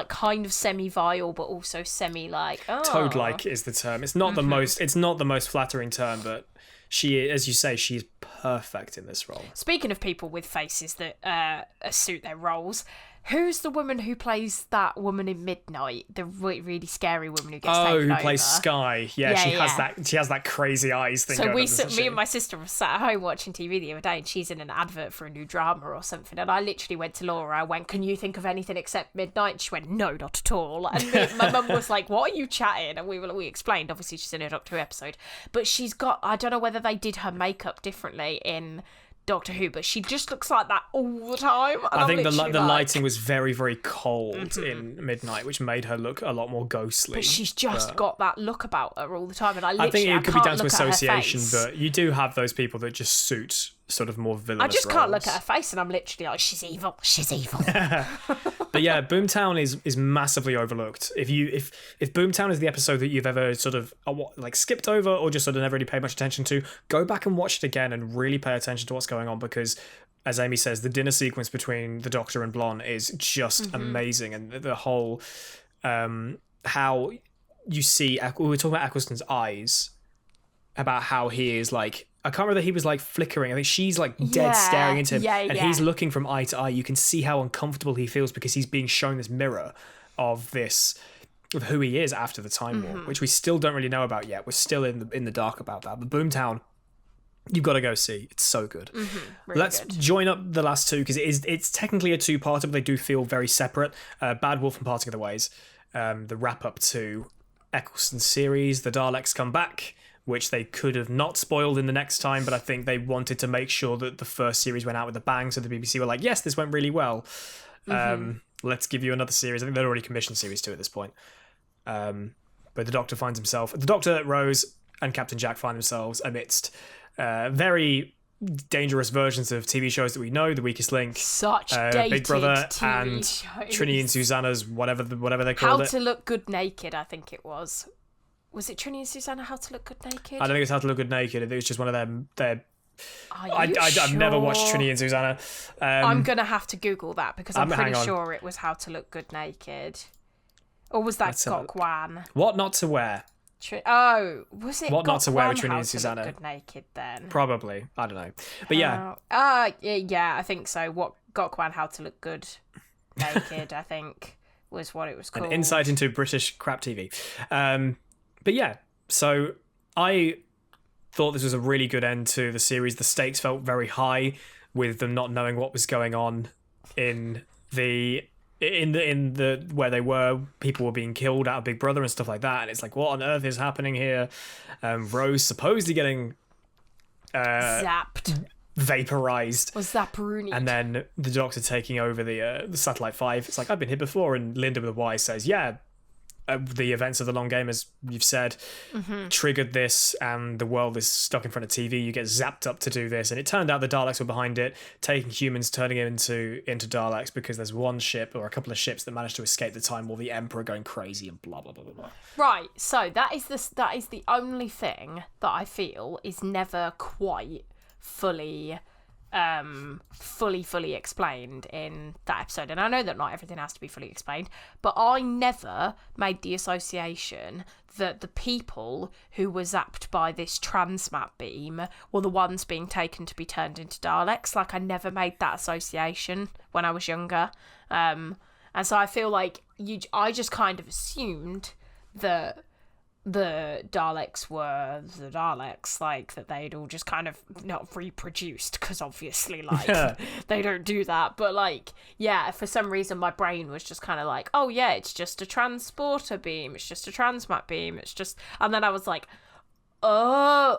kind of semi-vile, but also semi like. Oh. Toad-like is the term. It's not the most. It's not the most flattering term, but she, as you say, she's perfect in this role. Speaking of people with faces that suit their roles. Who's the woman who plays that woman in Midnight? The really scary woman who gets taken over. Oh, who plays Skye? Yeah, she has that. She has that crazy eyes thing. So me and my sister were sat at home watching TV the other day, and she's in an advert for a new drama or something. And I literally went to Laura. I went, "Can you think of anything except Midnight?" And she went, "No, not at all." And my mum was like, "What are you chatting?" And we explained. Obviously, she's in a Doctor Who episode, but she's got. I don't know whether they did her makeup differently in Doctor Who, but she just looks like that all the time. And I think the lighting was very, very cold in Midnight, which made her look a lot more ghostly. But she's just got that look about her all the time, and I think it could be down to association, but you do have those people that just suit sort of more villainous I just roles. can't look at her face, and I'm literally like, she's evil. But yeah, Boomtown is massively overlooked. If Boomtown is the episode that you've ever sort of like skipped over or just sort of never really paid much attention to, go back and watch it again and really pay attention to what's going on, because as Amy says, the dinner sequence between the Doctor and Blonde is just amazing, and the whole how you see, we were talking about Eccleston's eyes, about how he is like, I can't remember that he was like flickering. I think she's like dead staring into him, and he's looking from eye to eye. You can see how uncomfortable he feels because he's being shown this mirror of who he is after the Time Warp, which we still don't really know about yet. We're still in the dark about that. But Boomtown, you've got to go see. It's so good. Really Let's good. join up the last two, because it's technically a two-parter, but they do feel very separate. Bad Wolf and Parting of the Ways, the wrap-up to Eccleston's series. The Daleks come back, which they could have not spoiled in the next time, but I think they wanted to make sure that the first series went out with a bang, so the BBC were like, yes, this went really well. Let's give you another series. I think they'd already commissioned series 2 at this point. But the Doctor, Rose, and Captain Jack find themselves amidst very dangerous versions of TV shows that we know, The Weakest Link, Such dated Big Brother, TV and shows. Trinity and Susanna's whatever they called it. How to Look Good Naked, I think it was. Was it Trinity and Susanna, How to Look Good Naked? I don't think it's How to Look Good Naked. It was just one of them. I've never watched Trinity and Susanna. I'm going to have to Google that, because I'm pretty sure it was How to Look Good Naked. Or was that Gokwan? What Not to Wear? Was it What Not to Wear with Gokwan, Trinity How and to Susanna? Look Good Naked then? Probably. I don't know. But yeah. Yeah, I think so. What Gokwan, How to Look Good Naked, I think was what it was called. An insight into British crap TV. But yeah, so I thought this was a really good end to the series. The stakes felt very high with them not knowing what was going on in the where they were. People were being killed out of Big Brother and stuff like that, and it's like, what on earth is happening here? Rose supposedly getting zapped, vaporized, or zapperoonie, and then the Doctor taking over the Satellite 5. It's like, I've been here before, and Linda with a Y says, yeah, the events of the long game, as you've said, triggered this, and the world is stuck in front of TV. You get zapped up to do this, and it turned out the Daleks were behind it, taking humans, turning them into Daleks, because there's one ship or a couple of ships that managed to escape the Time War, the Emperor going crazy, and blah blah blah blah blah. Right. So that is the only thing that I feel is never quite fully explained in that episode. And I know that not everything has to be fully explained, but I never made the association that the people who were zapped by this transmat beam were the ones being taken to be turned into Daleks. Like, I never made that association when I was younger. And so I feel like I just kind of assumed that the Daleks were the Daleks, like that they'd all just kind of not reproduced, because obviously, like, they don't do that. But like, yeah, for some reason my brain was just kind of like, oh yeah, it's just a transporter beam, it's just a transmat beam, it's just, and then I was like, oh.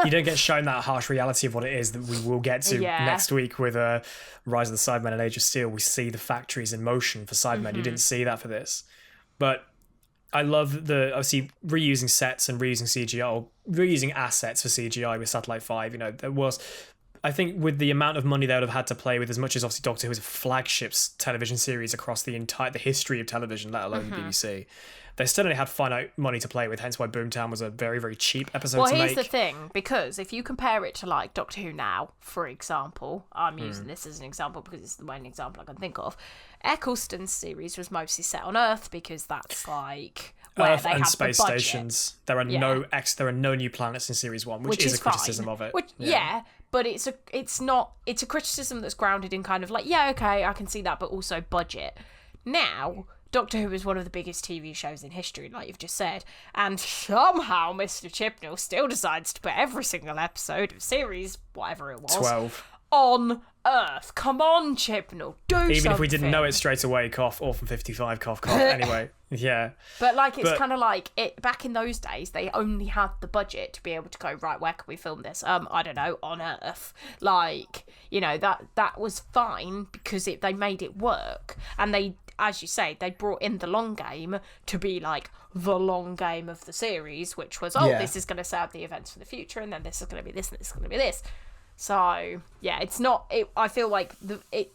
You don't get shown that harsh reality of what it is that we will get to next week with Rise of the Cybermen and Age of Steel. We see the factories in motion for Cybermen. You didn't see that for this, but I love obviously reusing sets and reusing CGI, or reusing assets for CGI with Satellite 5. You know, there was I think with the amount of money they would have had to play with, as much as obviously Doctor Who is a flagship television series across the history of television, let alone the BBC, they still only had finite money to play with, hence why Boomtown was a very, very cheap episode to make. Well, here's the thing, because if you compare it to, like, Doctor Who now, for example, I'm using this as an example because it's the main example I can think of, Eccleston's series was mostly set on Earth because that's, like, where Earth they and had space the budget. stations. There are no new planets in series 1, which is a criticism fine. of it. But it's a criticism that's grounded in kind of like, yeah, okay, I can see that, but also budget. Now, Doctor Who is one of the biggest TV shows in history, like you've just said, and somehow Mr. Chibnall still decides to put every single episode of series, whatever it was, 12. on Earth. Come on, Chibnall, do something. Even if we didn't know it straight away, cough, Orphan 55, cough, cough. Anyway, yeah. But, like, it's kind of like, back in those days, they only had the budget to be able to go, right, where can we film this? I don't know, on Earth. Like, you know, that was fine because they made it work. And they, as you say, they brought in the long game to be, like, the long game of the series, which was, this is going to set up the events for the future, and then this is going to be this, and this is going to be this. So, yeah, it's not... I feel like...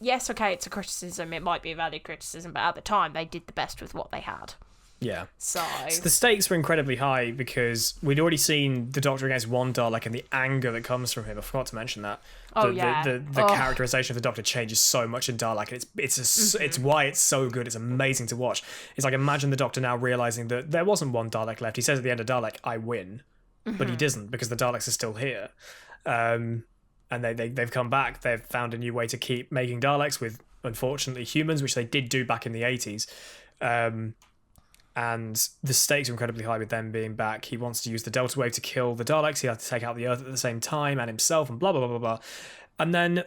yes, okay, it's a criticism. It might be a valid criticism, but at the time, they did the best with what they had. Yeah. So the stakes were incredibly high because we'd already seen the Doctor against one Dalek and the anger that comes from him. I forgot to mention that. The characterization of the Doctor changes so much in Dalek, and it's why it's so good. It's amazing to watch. It's like, imagine the Doctor now realizing that there wasn't one Dalek left. He says at the end of Dalek, I win. But he doesn't, because the Daleks are still here. And they've come back. They've found a new way to keep making Daleks with, unfortunately, humans, which they did do back in the 80s. And the stakes are incredibly high with them being back. He wants to use the Delta Wave to kill the Daleks. He has to take out the Earth at the same time, and himself, and blah, blah, blah, blah, blah. And then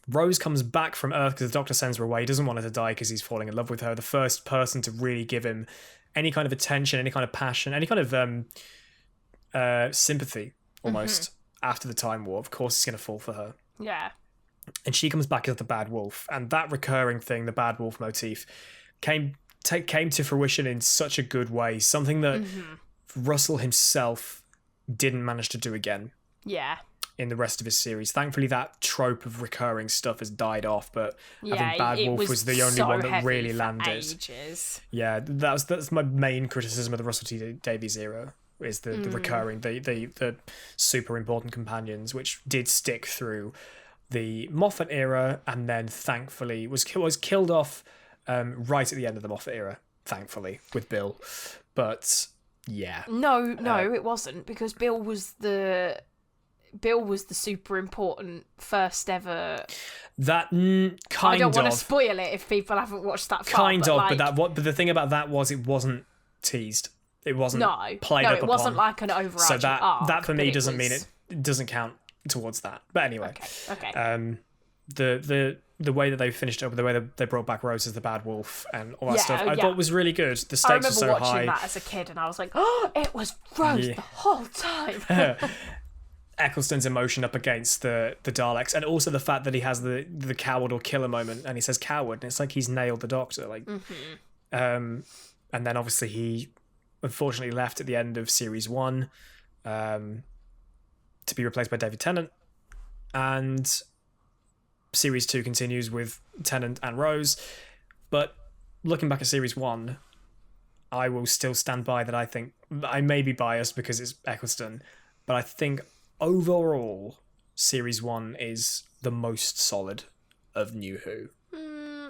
Rose comes back from Earth because the Doctor sends her away. He doesn't want her to die because he's falling in love with her. The first person to really give him any kind of attention, any kind of passion, any kind of sympathy, almost, after the Time War. Of course he's going to fall for her. yeah. And she comes back as the Bad Wolf. And that recurring thing, the Bad Wolf motif, came to fruition in such a good way. Something that Russell himself didn't manage to do again. Yeah. In the rest of his series. Thankfully, that trope of recurring stuff has died off, but I think Bad Wolf was the only one that really landed. Ages. Yeah, that's my main criticism of the Russell T Davies era, is the recurring, the super important companions, which did stick through the Moffat era, and then thankfully was killed off right at the end of the Moffat era, thankfully, with Bill. But yeah. No, it wasn't, because Bill was the super important first ever. That kind of. I don't want to spoil it if people haven't watched that far. But the thing about that was it wasn't teased. It wasn't played up upon. No, it wasn't like an overarching arc. That for me doesn't mean it doesn't count towards that. But anyway. Okay. The way that they finished up, the way that they brought back Rose as the Bad Wolf and all that stuff, I thought was really good. The stakes were so high. I remember watching that as a kid, and I was like, "Oh, it was Rose the whole time." Eccleston's emotion up against the Daleks, and also the fact that he has the coward or killer moment, and he says coward, and it's like he's nailed the Doctor. Like, and then obviously he unfortunately left at the end of series 1, to be replaced by David Tennant, and series 2 continues with Tennant and Rose. But looking back at series 1, I will still stand by that. I think I may be biased because it's Eccleston, but I think overall series 1 is the most solid of New Who.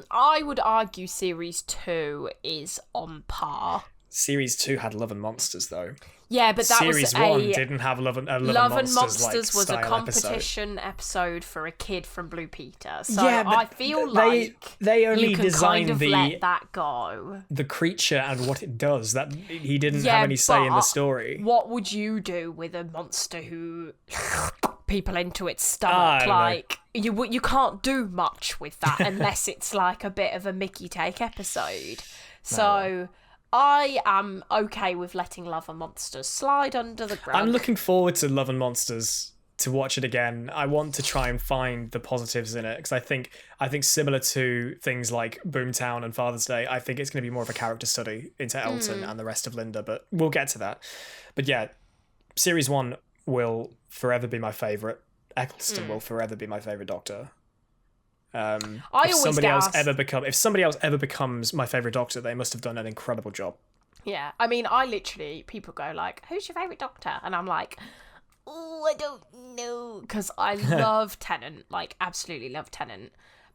I would argue series 2 is on par. Series 2 had Love and Monsters, though. Yeah, but that series was 1 didn't have Love and Monsters was a competition episode for a kid from Blue Peter. So yeah, I feel like they only you can designed kind of let that go. The creature and what it does. That he didn't have any say in the story. What would you do with a monster who people into its stomach? Like you can't do much with that unless it's like a bit of a Mickey take episode. So I am okay with letting Love and Monsters slide under the ground. I'm looking forward to Love and Monsters, to watch it again. I want to try and find the positives in it, because I think similar to things like Boomtown and Father's Day, I think it's going to be more of a character study into Elton and the rest of Linda, but we'll get to that. But yeah, series 1 will forever be my favourite. Eccleston will forever be my favorite Doctor. I if always somebody get else asked... if somebody else ever becomes my favorite Doctor, they must have done an incredible job. Yeah, I mean, I literally, people go like, who's your favourite Doctor? And I'm like, oh, I don't know. Because I love Tennant, like, absolutely love Tennant.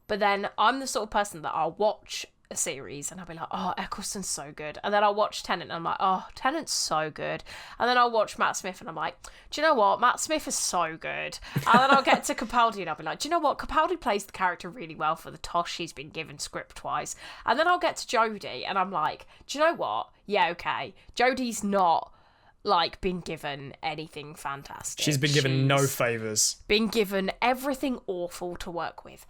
But then I'm the sort of person that I'll watch a series and I'll be like, oh, Eccleston's so good. And then I'll watch Tennant and I'm like, oh, Tennant's so good. And then I'll watch Matt Smith and I'm like, do you know what? Matt Smith is so good. And then I'll get to Capaldi and I'll be like, do you know what? Capaldi plays the character really well for the tosh he's been given script-wise. And then I'll get to Jodie and I'm like, do you know what? Yeah, okay. Jodie's not, like, been given anything fantastic. She's been given no favours. Been given everything awful to work with.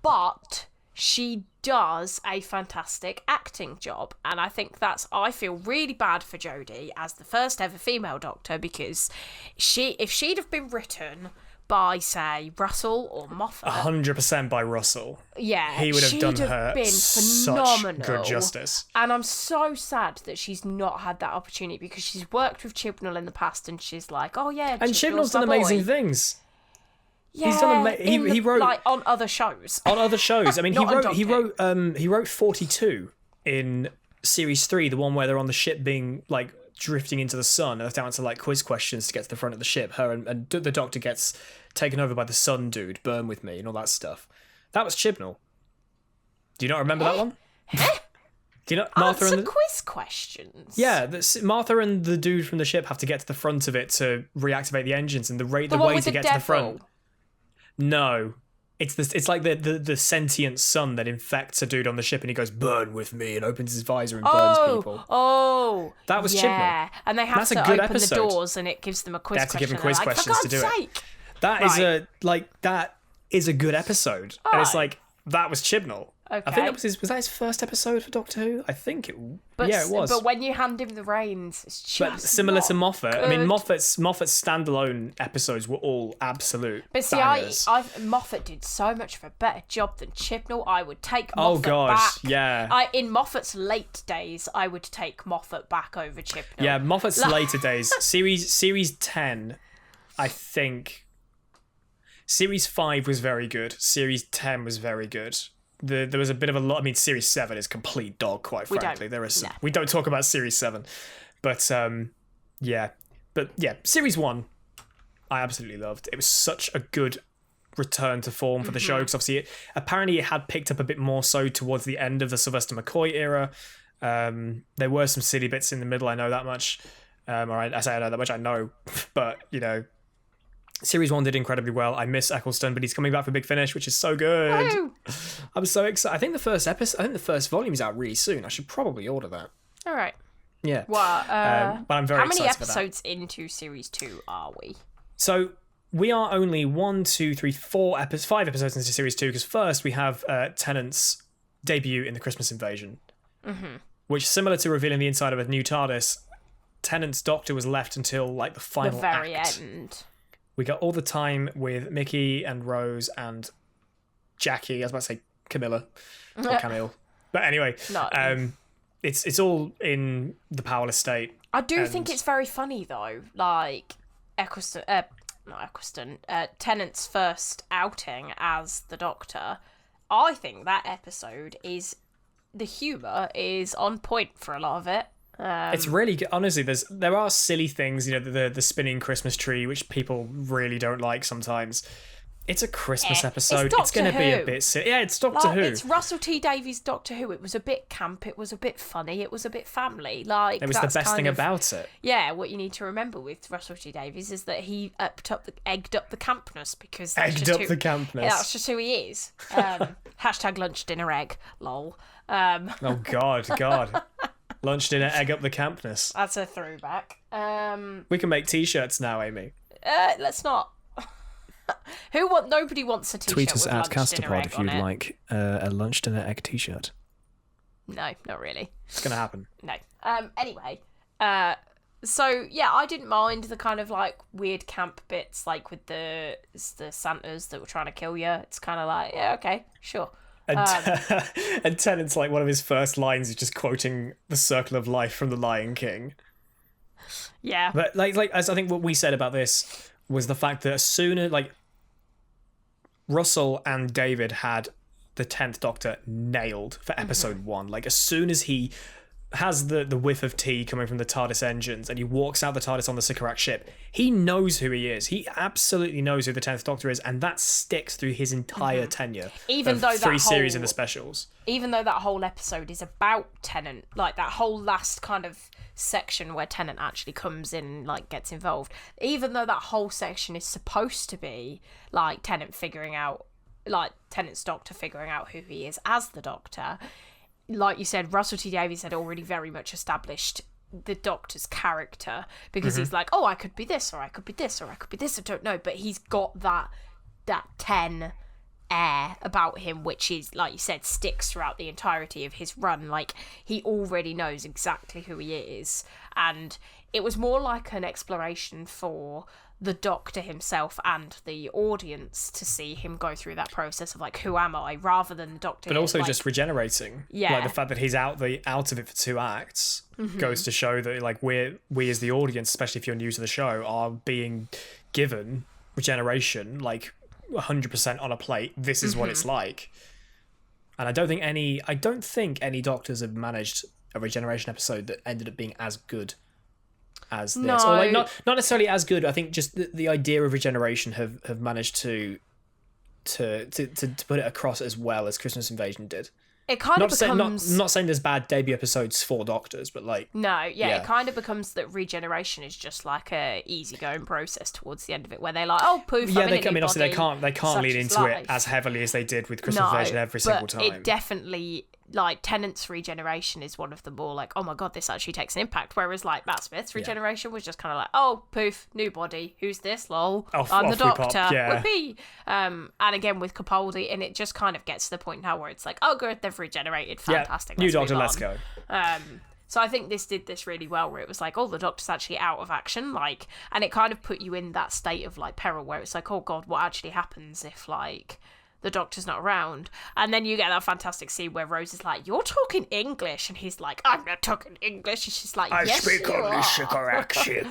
But she does a fantastic acting job, and I think I feel really bad for Jodie as the first ever female Doctor, because if she'd have been written by, say, Russell or Moffat, 100% by Russell, yeah, he would have done her been such phenomenal. good justice. And I'm so sad that she's not had that opportunity, because she's worked with Chibnall in the past, and she's like, oh yeah, and Chibnall's done amazing things. Yeah, he's done he wrote like on other shows. On other shows, I mean, he wrote 42 in series 3, the one where they're on the ship being like drifting into the sun, and they have to answer like quiz questions to get to the front of the ship. Her and the Doctor gets taken over by the sun dude, burn with me, and all that stuff. That was Chibnall. Do you not remember that one? Do you know Martha Answer and quiz questions? Yeah, Martha and the dude from the ship have to get to the front of it to reactivate the engines, and the way to get to the front. No, it's like the sentient sun that infects a dude on the ship, and he goes, burn with me, and opens his visor and burns people. Oh, that was Chibnall. And they have to open the doors, and it gives them a quiz question. They have to give them quiz questions to do it. That is a good episode, and it's like, that was Chibnall. Okay. I think was that his first episode for Doctor Who? I think it was. But when you hand him the reins, it's just similar to Moffat. Good. I mean, Moffat's standalone episodes were all absolute bangers. Moffat did so much of a better job than Chibnall. I would take Moffat back. Yeah. In Moffat's late days, I would take Moffat back over Chibnall. Yeah, Moffat's later days. Series 10, I think. Series 5 was very good. Series 10 was very good. There was a bit of a lot. I mean, Series 7 is complete dog, quite frankly. We don't talk about Series 7, but Series 1, I absolutely loved. It was such a good return to form for the show, because obviously apparently it had picked up a bit more so towards the end of the Sylvester McCoy era. There were some silly bits in the middle. I know that much. I say I know that much. I know, but you know. Series 1 did incredibly well. I miss Eccleston, but he's coming back for Big Finish, which is so good. Woo! I'm so excited. I think the first volume is out really soon. I should probably order that. All right. Yeah. Well, but I'm very excited. How many episodes into Series 2 are we? So we are only 5 episodes into Series 2, because first we have Tennant's debut in the Christmas Invasion, which, similar to revealing the inside of a new TARDIS, Tennant's Doctor was left until like the final the very act. end. We got all the time with Mickey and Rose and Jackie. I was about to say Camilla or Camille, but anyway, it's all in the Powell estate. I do think it's very funny though, like Tennant's first outing as the Doctor. I think that episode the humour is on point for a lot of it. It's really good. Honestly, there are silly things, you know, the spinning Christmas tree, which people really don't like sometimes. It's a Christmas episode. It's going to be a bit silly. Yeah, it's Doctor Who. It's Russell T Davies' Doctor Who. It was a bit camp. It was a bit funny. It was a bit family. Like, it was the best thing about it. Yeah, what you need to remember with Russell T Davies is that he egged up the campness, because that's that's just who he is. Hashtag lunch dinner egg. Lol. Oh God. Lunch, dinner, egg up the campness. That's a throwback. We can make t-shirts now, Amy. Let's not. Nobody wants a t-shirt. Tweet us with at lunch, Kasterpod if you'd like a lunch, dinner, egg t-shirt. No, not really. It's gonna happen. No. Anyway. So yeah, I didn't mind the kind of like weird camp bits, like with the Santas that were trying to kill you. It's kind of like, yeah, okay, sure. And Tennant's like, one of his first lines is just quoting the Circle of Life from The Lion King. Yeah. But like as I think what we said about this was the fact that as soon as like Russell and David had the 10th Doctor nailed for episode 1. Like, as soon as he has the whiff of tea coming from the TARDIS engines and he walks out the TARDIS on the Sycorax ship, he knows who he is. He absolutely knows who the 10th Doctor is, and that sticks through his entire tenure. Even though that 3 series in the specials. Even though that whole episode is about Tennant, like that whole last kind of section where Tennant actually comes in and like gets involved, even though that whole section is supposed to be like Tennant's Doctor figuring out who he is as the Doctor, like you said, Russell T Davies had already very much established the Doctor's character, because he's like, oh, I could be this, or I could be this, or I could be this, I don't know, but he's got that 10 air about him, which is, like you said, sticks throughout the entirety of his run. Like, he already knows exactly who he is, and it was more like an exploration for the Doctor himself and the audience to see him go through that process of like, who am I, rather than the Doctor. But also just regenerating. Yeah. Like the fact that he's out of it for 2 acts goes to show that like we as the audience, especially if you're new to the show, are being given regeneration like 100% on a plate. This is what it's like. And I don't think any Doctors have managed a regeneration episode that ended up being as good as this. No. Or like not necessarily as good. I think just the idea of regeneration have managed to put it across as well as Christmas Invasion did. It kind of becomes... Not saying there's bad debut episodes for Doctors, but like... No, yeah, it kind of becomes that regeneration is just like a easygoing process towards the end of it, where they're like, oh, poof, yeah, I'm in a new body, obviously they can't lead into it as heavily as they did with Christmas Invasion every single time. It definitely, like, Tennant's regeneration is one of the more like, oh my god, this actually takes an impact, whereas like Matt Smith's regeneration was just kind of like, oh, poof, new body, who's this, lol, I'm the Doctor, whoopee. And again with Capaldi, and it just kind of gets to the point now where it's like, oh good, they've regenerated, fantastic, new Doctor, let's go. So I think this did this really well, where it was like, oh, the Doctor's actually out of action, like, and it kind of put you in that state of like peril, where it's like, oh god, what actually happens if like the Doctor's not around? And then you get that fantastic scene where Rose is like, you're talking English, and he's like, I'm not talking English, and she's like, yes, I speak you only are. Sycoraxic.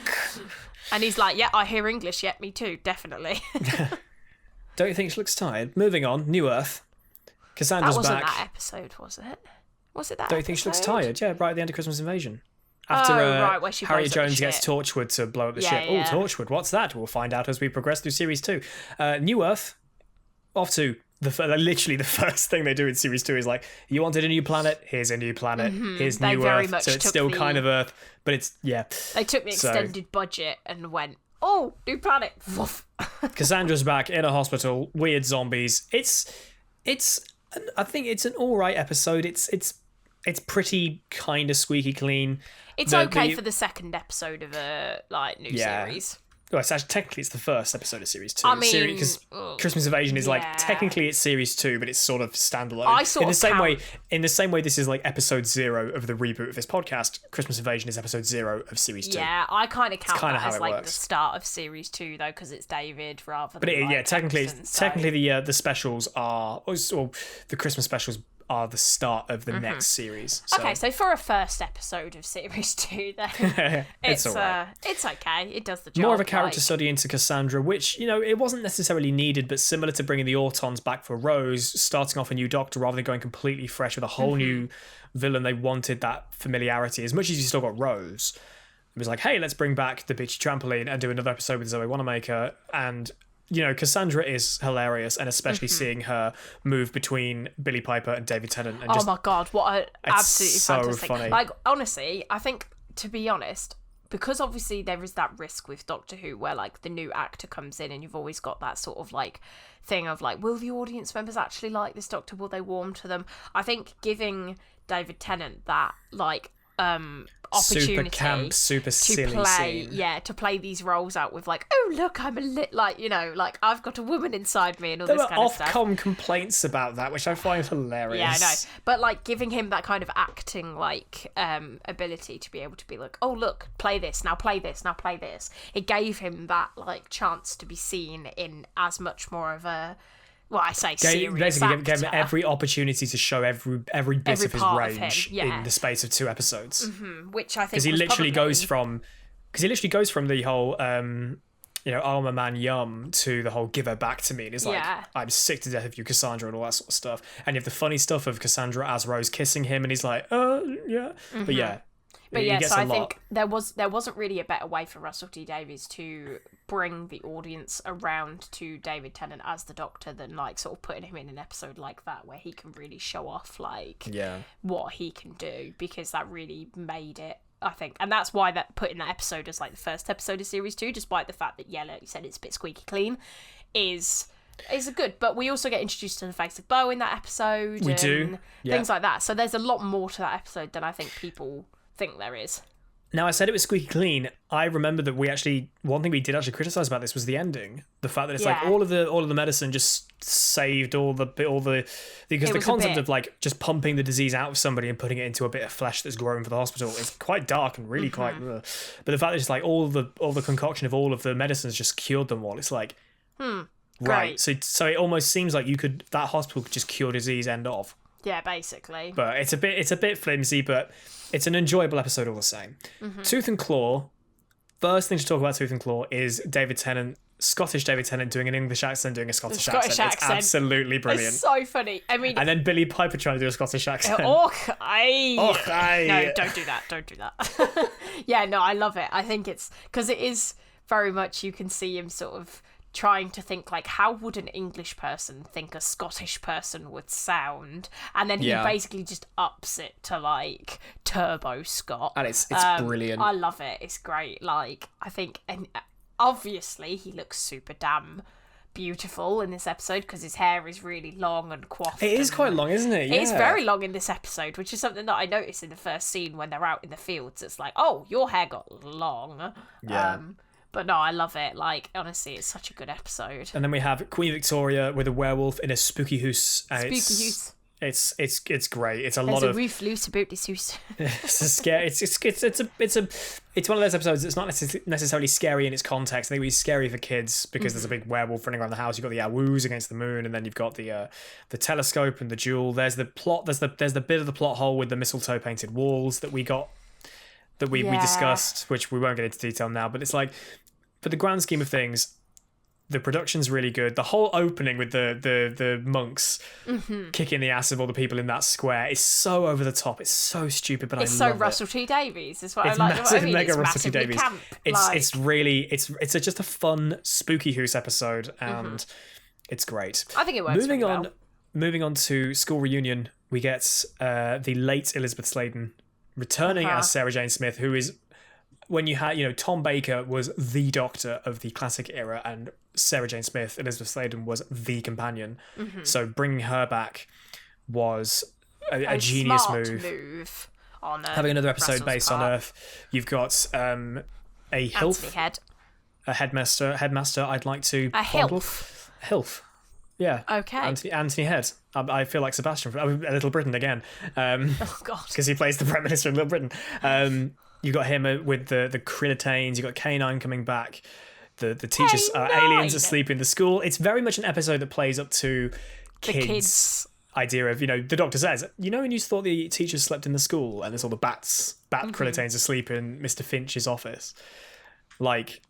And he's like, yeah, I hear English, yeah, me too, definitely. Don't you think she looks tired? Moving on, New Earth. Cassandra's that wasn't back. that episode, was it? Was it that Don't you think she looks tired? Yeah, right at the end of Christmas Invasion. After right, where she Harry blows up the Jones gets ship. Torchwood to blow up the ship. Yeah. Oh, Torchwood, what's that? We'll find out as we progress through Series 2. New Earth, off to literally the first thing they do in Series 2 is like, you wanted a new planet? Here's a new planet. Here's They New very Earth. much So it's took still the- kind of Earth, but it's, yeah. They took the extended budget and went, oh, new planet. Woof. Cassandra's back in a hospital, weird zombies. I think it's an all right episode. It's pretty kind of squeaky clean. It's okay for the second episode of a like new series. Well, technically it's the first episode of Series 2. I mean, because Christmas Invasion is like technically it's Series 2, but it's sort of standalone. In the same way, this is like episode 0 of the reboot of this podcast. Christmas Invasion is episode 0 of Series 2. Yeah, I kind of count that how as it like works. the start of Series 2 though, because it's David rather than. But technically Paxton, the specials are, or the Christmas specials are the start of the next series. So. Okay, so for a first episode of Series 2 then, it's all right. It's okay, it does the job. More of a character study into Cassandra, which, it wasn't necessarily needed, but similar to bringing the Autons back for Rose, starting off a new Doctor rather than going completely fresh with a whole new villain. They wanted that familiarity. As much as you still got Rose, it was like, hey, let's bring back the bitchy trampoline and do another episode with Zoe Wanamaker. And Cassandra is hilarious, and especially seeing her move between Billie Piper and David Tennant. And oh my god, what an absolutely so fantastic! funny. Like honestly, I think, to be honest, because obviously there is that risk with Doctor Who where like the new actor comes in and you've always got that sort of like thing of like, will the audience members actually like this Doctor? Will they warm to them? I think giving David Tennant that like opportunity super camp, super silly scene. to play these roles out with like, oh look, I'm like I've got a woman inside me and all this kind of stuff. Ofcom complaints about that, which I find hilarious. Yeah, I know. But like giving him that kind of acting like ability to be able to be like, oh look, play this, now play this, now play this. It gave him that like chance to be seen in as much more of a, well, I say serious basically gave him actor. every opportunity to show every bit of his part of range him, yeah. in the space of 2 episodes. Which I think Because he literally goes from the whole Armor Man Yum to the whole give her back to me. And he's like, Yeah. I'm sick to death of you, Cassandra, and all that sort of stuff. And you have the funny stuff of Cassandra as Rose kissing him, and he's like, yeah. But yeah. But he yeah, gets so a I lot. think there wasn't really a better way for Russell T Davies to bring the audience around to David Tennant as the Doctor than like sort of putting him in an episode like that where he can really show off like what he can do, because that really made it, I think. And that's why that putting that episode as like the first episode of series 2, despite the fact that like you said, it's a bit squeaky clean, is a good. But we also get introduced to the face of Bo in that episode. We do. Yeah. Things like that. So there's a lot more to that episode than I think people think there is. Now, I said it was squeaky clean. I remember that one thing we did actually criticize about this was the ending. The fact that it's like all of the medicine just saved all the because the concept of like just pumping the disease out of somebody and putting it into a bit of flesh that's grown for the hospital is quite dark and really quite. But the fact that it's like all the concoction of all of the medicines just cured them all. It's like right. Great. So it almost seems like that hospital could just cure disease end of. Yeah, basically. But it's a bit flimsy, but it's an enjoyable episode all the same. Tooth and Claw. First thing to talk about Tooth and Claw is David Tennant, Scottish David Tennant doing an English accent, doing a Scottish accent. It's absolutely brilliant. It's so funny. I mean, and then Billy Piper trying to do a Scottish accent. No, don't do that. Yeah, no, I love it. I think it's because it is very much, you can see him sort of trying to think like, how would an English person think a Scottish person would sound, and then he basically just ups it to like Turbo Scott, and it's brilliant. I love it. It's great. Like, I think, and obviously he looks super damn beautiful in this episode because his hair is really long and coiffed. It is quite long, isn't it? Yeah. It is very long in this episode, which is something that I noticed in the first scene when they're out in the fields. It's like, oh, your hair got long. But no, I love it. Like, honestly, it's such a good episode. And then we have Queen Victoria with a werewolf in a spooky house. It's great. It's a lot of. There's a roof loose about this house. It's a scary. It's one of those episodes that's not necessarily scary in its context. I think it's scary for kids because there's a big werewolf running around the house. You've got the Awoos against the moon, and then you've got the telescope and the jewel. There's the plot. There's the bit of the plot hole with the mistletoe painted walls that we got. That we discussed, which we won't get into detail now, but it's like, for the grand scheme of things, the production's really good. The whole opening with the monks kicking the ass of all the people in that square is so over the top. It's so stupid, but it's I love so Russell T Davies. Is what it's I like. Massive, what I mean. mega It's Russell T massively Davies. camp. It's just a fun spooky house episode, and it's great. I think it works. Moving on to School Reunion, we get the late Elizabeth Sladen returning as Sarah Jane Smith, who is, when you had, Tom Baker was the Doctor of the classic era, and Sarah Jane Smith, Elizabeth Sladen, was the companion. So bringing her back was a genius move. On having another episode Russell's based part. on Earth. You've got a headmaster. I'd like to Hilf. Yeah. Okay. Anthony Head. I feel like Sebastian from Little Britain again. Oh God. Because he plays the Prime Minister in Little Britain. You got him with the Crinitanes. You got K9 coming back. The teachers are aliens asleep in the school. It's very much an episode that plays up to kids' idea of, the Doctor says, when you thought the teachers slept in the school and there's all the bat Crinitanes asleep in Mr. Finch's office. Like,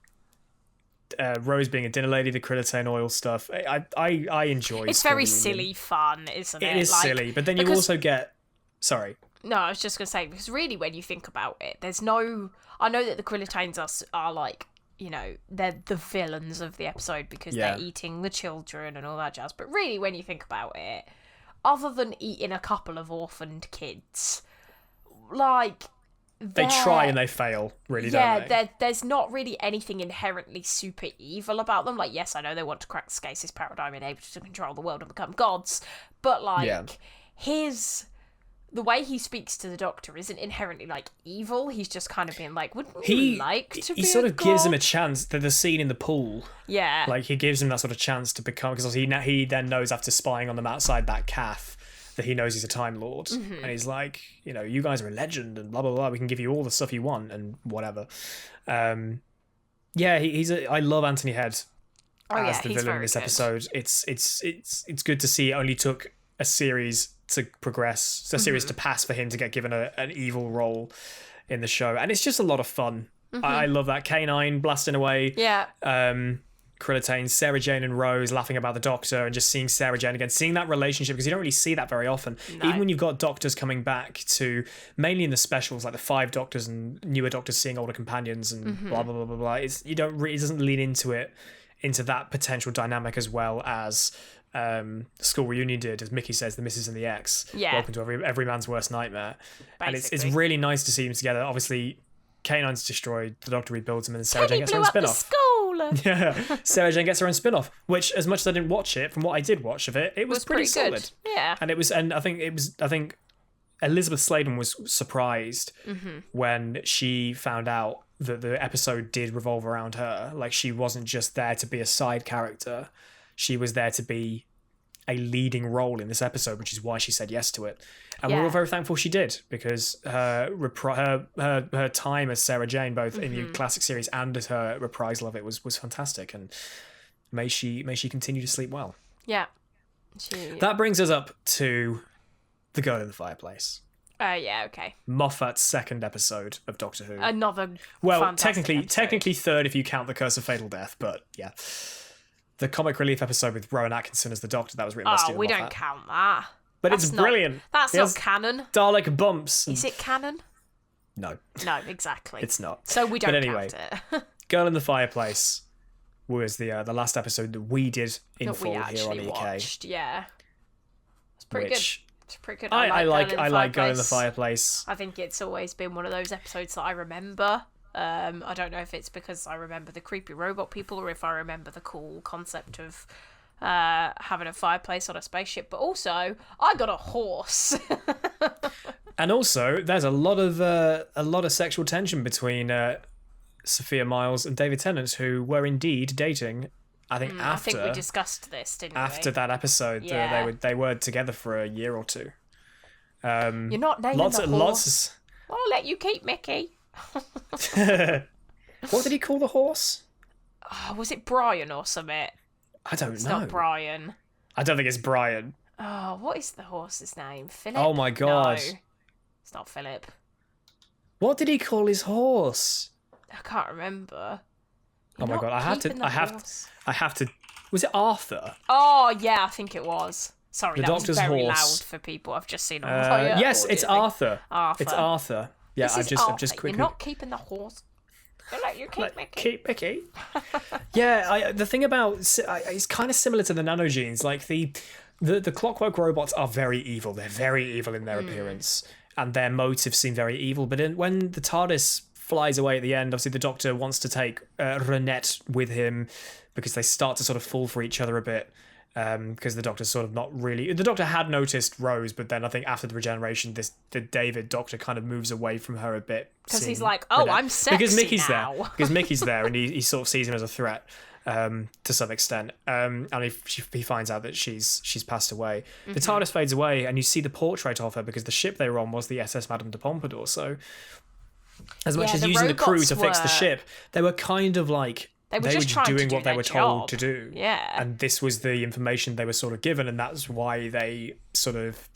Rose being a dinner lady, the Crinitane oil stuff. I enjoy it. It's very silly fun, isn't it? It is silly, but then you also get... Sorry. No, I was just going to say, because really when you think about it, there's no... I know that the Crinitanes are like, they're the villains of the episode because they're eating the children and all that jazz. But really, when you think about it, other than eating a couple of orphaned kids, like... They try and they fail, really, don't they? There's not really anything inherently super evil about them. Like, yes, I know they want to crack the Scasis paradigm and able to control the world and become gods, but, the way he speaks to the Doctor isn't inherently, evil. He's just kind of being like, wouldn't you like to be He sort a of gives him a god? chance. The scene in the pool. Yeah. Like, he gives him that sort of chance to become... Because he then knows after spying on them outside that calf that he knows he's a Time Lord. And he's like, you guys are a legend and blah, blah, blah. We can give you all the stuff you want and whatever. I love Anthony Head as the villain in this episode. It's good to see it only took a series to progress, a series to pass for him to get given an evil role in the show. And it's just a lot of fun. I love that. K9 blasting away. Yeah. Krillitane, Sarah Jane and Rose laughing about the Doctor, and just seeing Sarah Jane again, seeing that relationship, because you don't really see that very often. No. Even when you've got Doctors coming back to, mainly in the specials, like the 5 Doctors and newer Doctors seeing older companions and blah, blah, blah, blah, blah. It doesn't lean into that potential dynamic as well as School Reunion did, as Mickey says, the Missus and the X. Yeah. Welcome to every man's worst nightmare. Basically. And it's really nice to see them together. Obviously, K9's destroyed, the Doctor rebuilds him, and then Sarah Jane gets her own spin-off. Yeah, Sarah Jane gets her own spin-off, which, as much as I didn't watch it, from what I did watch of it, it was pretty solid. Good. Yeah. And I think Elizabeth Sladen was surprised when she found out that the episode did revolve around her. Like, she wasn't just there to be a side character, she was there to be a leading role in this episode, which is why she said yes to it. And we're all very thankful she did, because her time as Sarah Jane, both in the classic series and as her reprisal of it, was fantastic. And may she continue to sleep well. Yeah. That brings us up to The Girl in the Fireplace. Yeah, okay. Moffat's second episode of Doctor Who. Another technically third if you count The Curse of Fatal Death, but yeah. The comic relief episode with Rowan Atkinson as the Doctor, that was written by Stephen Moffat. Don't count that. But it's brilliant. That's not canon. Dalek bumps. Is it canon? No. No, exactly. It's not. So we don't count it. Girl in the Fireplace was the last episode that we did in full here on EK. Watched, yeah. It's pretty good. It's pretty good. I like Girl in the Fireplace. I think it's always been one of those episodes that I remember. I don't know if it's because I remember the creepy robot people or if I remember the cool concept of having a fireplace on a spaceship, but also I got a horse. And also there's a lot of sexual tension between Sophia Myles and David Tennant, who were indeed dating. I think we discussed this, didn't we? After that episode, they were together for a year or two. You're not naming the horse. I'll let you keep Mickey. What did he call the horse? Oh, was it Brian or something? I don't know. It's not Brian. I don't think it's Brian. Oh, what is the horse's name? Philip? Oh my god. No, it's not Philip. What did he call his horse? I can't remember. Oh my god, I have to. Was it Arthur? Oh yeah, I think it was. Sorry, that was very horse. loud for people. I've just seen yes, it's Arthur. Arthur. It's Arthur. Yeah, I've just quickly. You're not keeping the horse. I'll let you keep Mickey. Keep Mickey. Yeah, the thing about it's kind of similar to the nanogenes. Like the clockwork robots are very evil. They're very evil in their appearance, and their motives seem very evil. But when the TARDIS flies away at the end, obviously the Doctor wants to take Renette with him because they start to sort of fall for each other a bit. Because the Doctor's sort of not really... The Doctor had noticed Rose, but then I think after the regeneration, the David Doctor kind of moves away from her a bit. Because he's like, I'm sexy because Mickey's now. there. Because Mickey's there, and he sort of sees him as a threat to some extent. And he finds out that she's passed away. The TARDIS fades away, and you see the portrait of her because the ship they were on was the SS Madame de Pompadour. So as much as using the crew to fix the ship, they were kind of like... They were just doing what they were told to do. Yeah. And this was the information they were sort of given, and that's why they sort of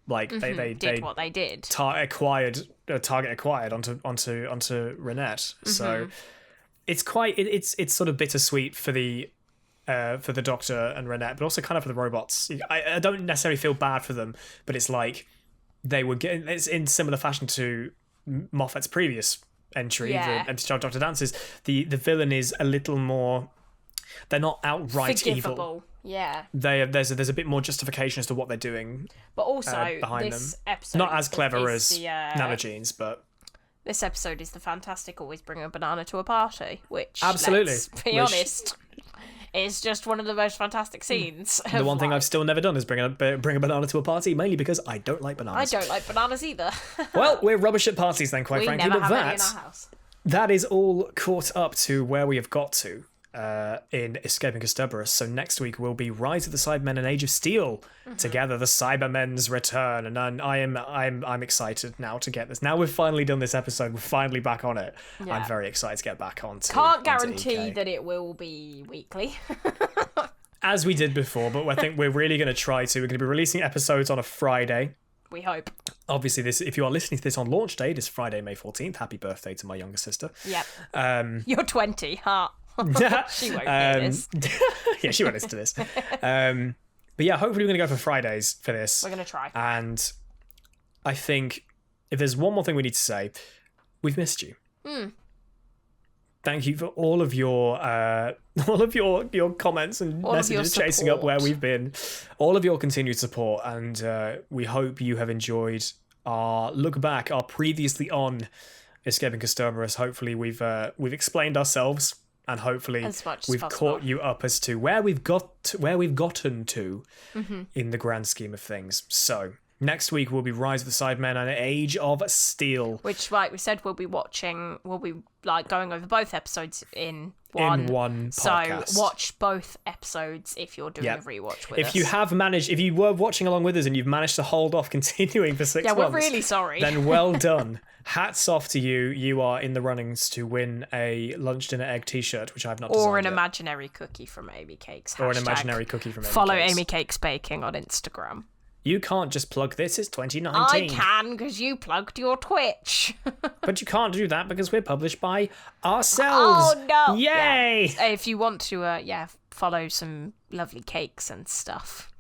like they did what they did. Target acquired onto Renette. So it's quite it's sort of bittersweet for the Doctor and Renette, but also kind of for the robots. I don't necessarily feel bad for them, but it's like they were getting it's in similar fashion to Moffat's previous entry, and Dr. Dance's, the villain is a little more, they're not outright forgivable. Evil. Yeah. There's a bit more justification as to what they're doing. But also behind this them. episode Not as clever as nanogenes, but this episode is the fantastic always bring a banana to a party, which absolutely, let's be honest, is just one of the most fantastic scenes. The one thing I've still never done is bring a banana to a party, mainly because I don't like bananas. I don't like bananas either. Well, we're rubbish at parties then, quite frankly. Never but have any in our house. That is all caught up to where we have got to in Escaping Kasterborous. So next week will be Rise of the Cybermen and Age of Steel. Together, the Cybermen's return, and I'm excited now to get this. Now we've finally done this episode, we're finally back on it. Yeah. I'm very excited to get back on. Can't guarantee that it will be weekly. As we did before, but I think we're really going to try to. We're going to be releasing episodes on a Friday. We hope. Obviously, if you are listening to this on launch day, it's Friday, May 14th. Happy birthday to my younger sister. Yep. You're 20, huh? She won't hear this. Yeah, she won't listen to this. But yeah, hopefully we're going to go for Fridays for this. We're going to try. And I think if there's one more thing we need to say, we've missed you. Thank you for all of your comments and messages chasing up where we've been, all of your continued support, and we hope you have enjoyed our look back, our previously on Escaping Kasterborous. Hopefully we've explained ourselves, and hopefully we've caught you up as to where we've gotten to in the grand scheme of things. So next week will be Rise of the Sidemen and Age of Steel, which, like we said, we'll be like going over both episodes in one podcast. So watch both episodes if you're doing a rewatch with us. If you were watching along with us and you've managed to hold off continuing for 6 months, we're really sorry. Then well done. Hats off to you. You are in the runnings to win a lunch, dinner, egg t-shirt, which I've not designed Or an yet. imaginary cookie from Amy Cakes. Or an imaginary cookie from Amy Cakes. Follow Amy Cakes Baking on Instagram. You can't just plug this, it's 2019. I can, because you plugged your Twitch. But you can't do that because we're published by ourselves. Oh, no. Yay! Yeah. If you want to, follow some lovely cakes and stuff.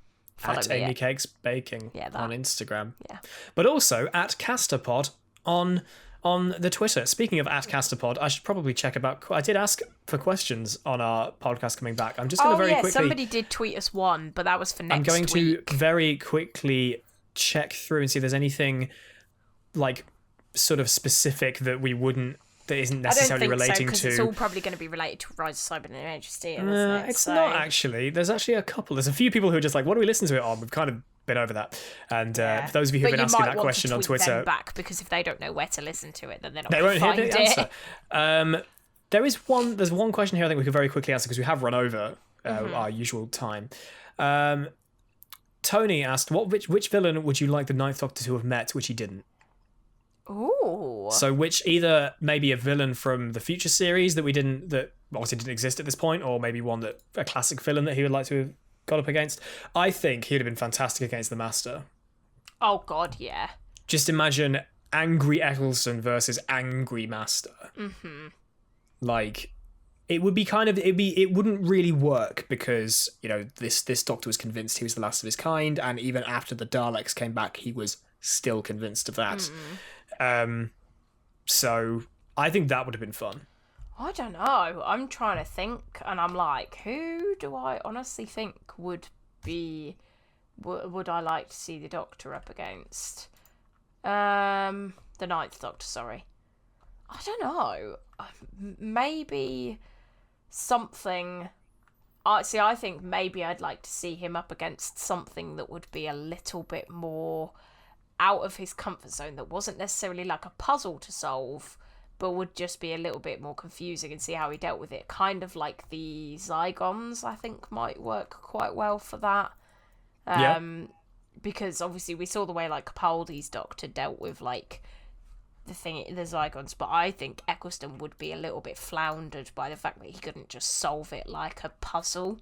At Amy Cakes Baking on Instagram. Yeah. But also at Kasterpod on the Twitter. Speaking of at Kasterpod, I should probably check about... I did ask for questions on our podcast coming back. I'm just going to very quickly... somebody did tweet us one, but that was for next week. I'm going to very quickly check through and see if there's anything like sort of specific that isn't necessarily relating to... it's all probably going to be related to Rise of Cyber and Age of Steel, isn't it? It's not actually. There's actually a couple. There's a few people who are just like, what do we listen to it on? We've kind of been over that. And for those of you who've been asking that question on Twitter... Them back, because if they don't know where to listen to it, then they're not going to find it. They won't hear the answer. There's one question here I think we could very quickly answer because we have run over our usual time. Tony asked, which villain would you like the Ninth Doctor to have met, which he didn't? Ooh. So which either maybe a villain from the future series that obviously didn't exist at this point, or maybe a classic villain that he would like to have got up against. I think he'd have been fantastic against the Master. Oh God, yeah. Just imagine angry Eccleston versus angry Master. Mm-hmm. Like, it would be it wouldn't really work because, this Doctor was convinced he was the last of his kind, and even after the Daleks came back, he was still convinced of that. So I think that would have been fun. I don't know. I'm trying to think, and I'm like, who do I honestly think would I like to see the Doctor up against? The Ninth Doctor, sorry. I don't know. Maybe something... I think maybe I'd like to see him up against something that would be a little bit more out of his comfort zone, that wasn't necessarily like a puzzle to solve, but would just be a little bit more confusing, and see how he dealt with it. Kind of like the Zygons, I think, might work quite well for that. Because obviously we saw the way like Capaldi's Doctor dealt with like the Zygons, but I think Eccleston would be a little bit floundered by the fact that he couldn't just solve it like a puzzle.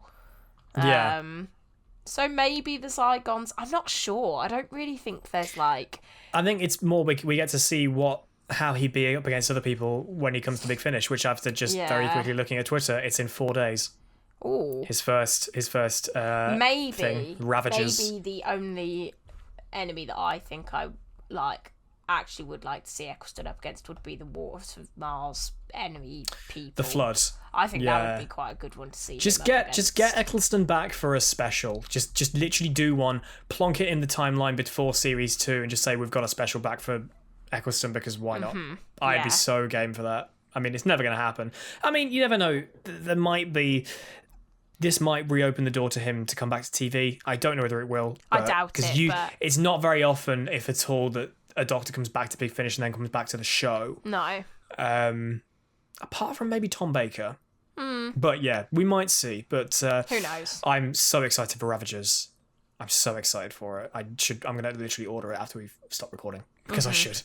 So maybe the Zygons. I'm not sure. I don't really think there's like... I think it's more we get to see how he'd be up against other people when he comes to Big Finish, which after just very quickly looking at Twitter, it's in 4 days. Ooh. His first maybe thing, Ravagers. Maybe the only enemy that I think I actually would like to see Eccleston up against would be the Waters of Mars enemy people. The Flood. I think that would be quite a good one to see. Just get Eccleston back for a special. Just literally do one, plonk it in the timeline before series 2, and just say we've got a special back for Eccleston because why not? I'd be so game for that. I mean, it's never going to happen. I mean, you never know. There might be... This might reopen the door to him to come back to TV. I don't know whether it will. I doubt it. Because it's not very often, if at all, that a Doctor comes back to Big Finish and then comes back to the show. No. Apart from maybe Tom Baker. But yeah, we might see. But who knows? I'm so excited for Ravagers. I'm so excited for it. I'm going to literally order it after we stop recording because I should.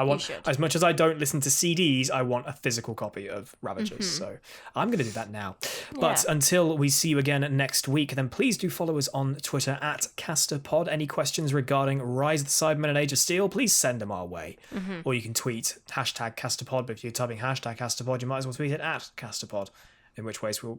want, should. as much as I don't listen to CDs, I want a physical copy of Ravagers. So I'm going to do that now. But until we see you again next week, then please do follow us on Twitter at Kasterpod. Any questions regarding Rise of the Cybermen and Age of Steel, please send them our way. Or you can tweet #Kasterpod. But if you're typing #Kasterpod, you might as well tweet it at Kasterpod. In which case we'll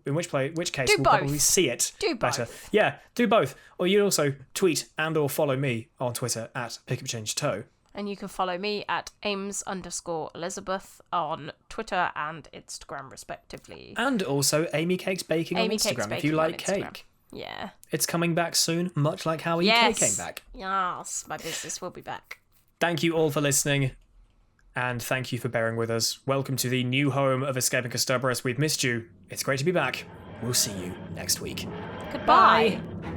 probably see it better. Yeah, do both. Or you also tweet and/or follow me on Twitter at PickupChangeToe. And you can follow me at Ames_Elizabeth on Twitter and Instagram, respectively. And also Amy Cakes Baking on Instagram if you like cake. Yeah. It's coming back soon, much like how EK came back. Yes, my business will be back. Thank you all for listening. And thank you for bearing with us. Welcome to the new home of Escaping Kasterborous. We've missed you. It's great to be back. We'll see you next week. Goodbye. Bye.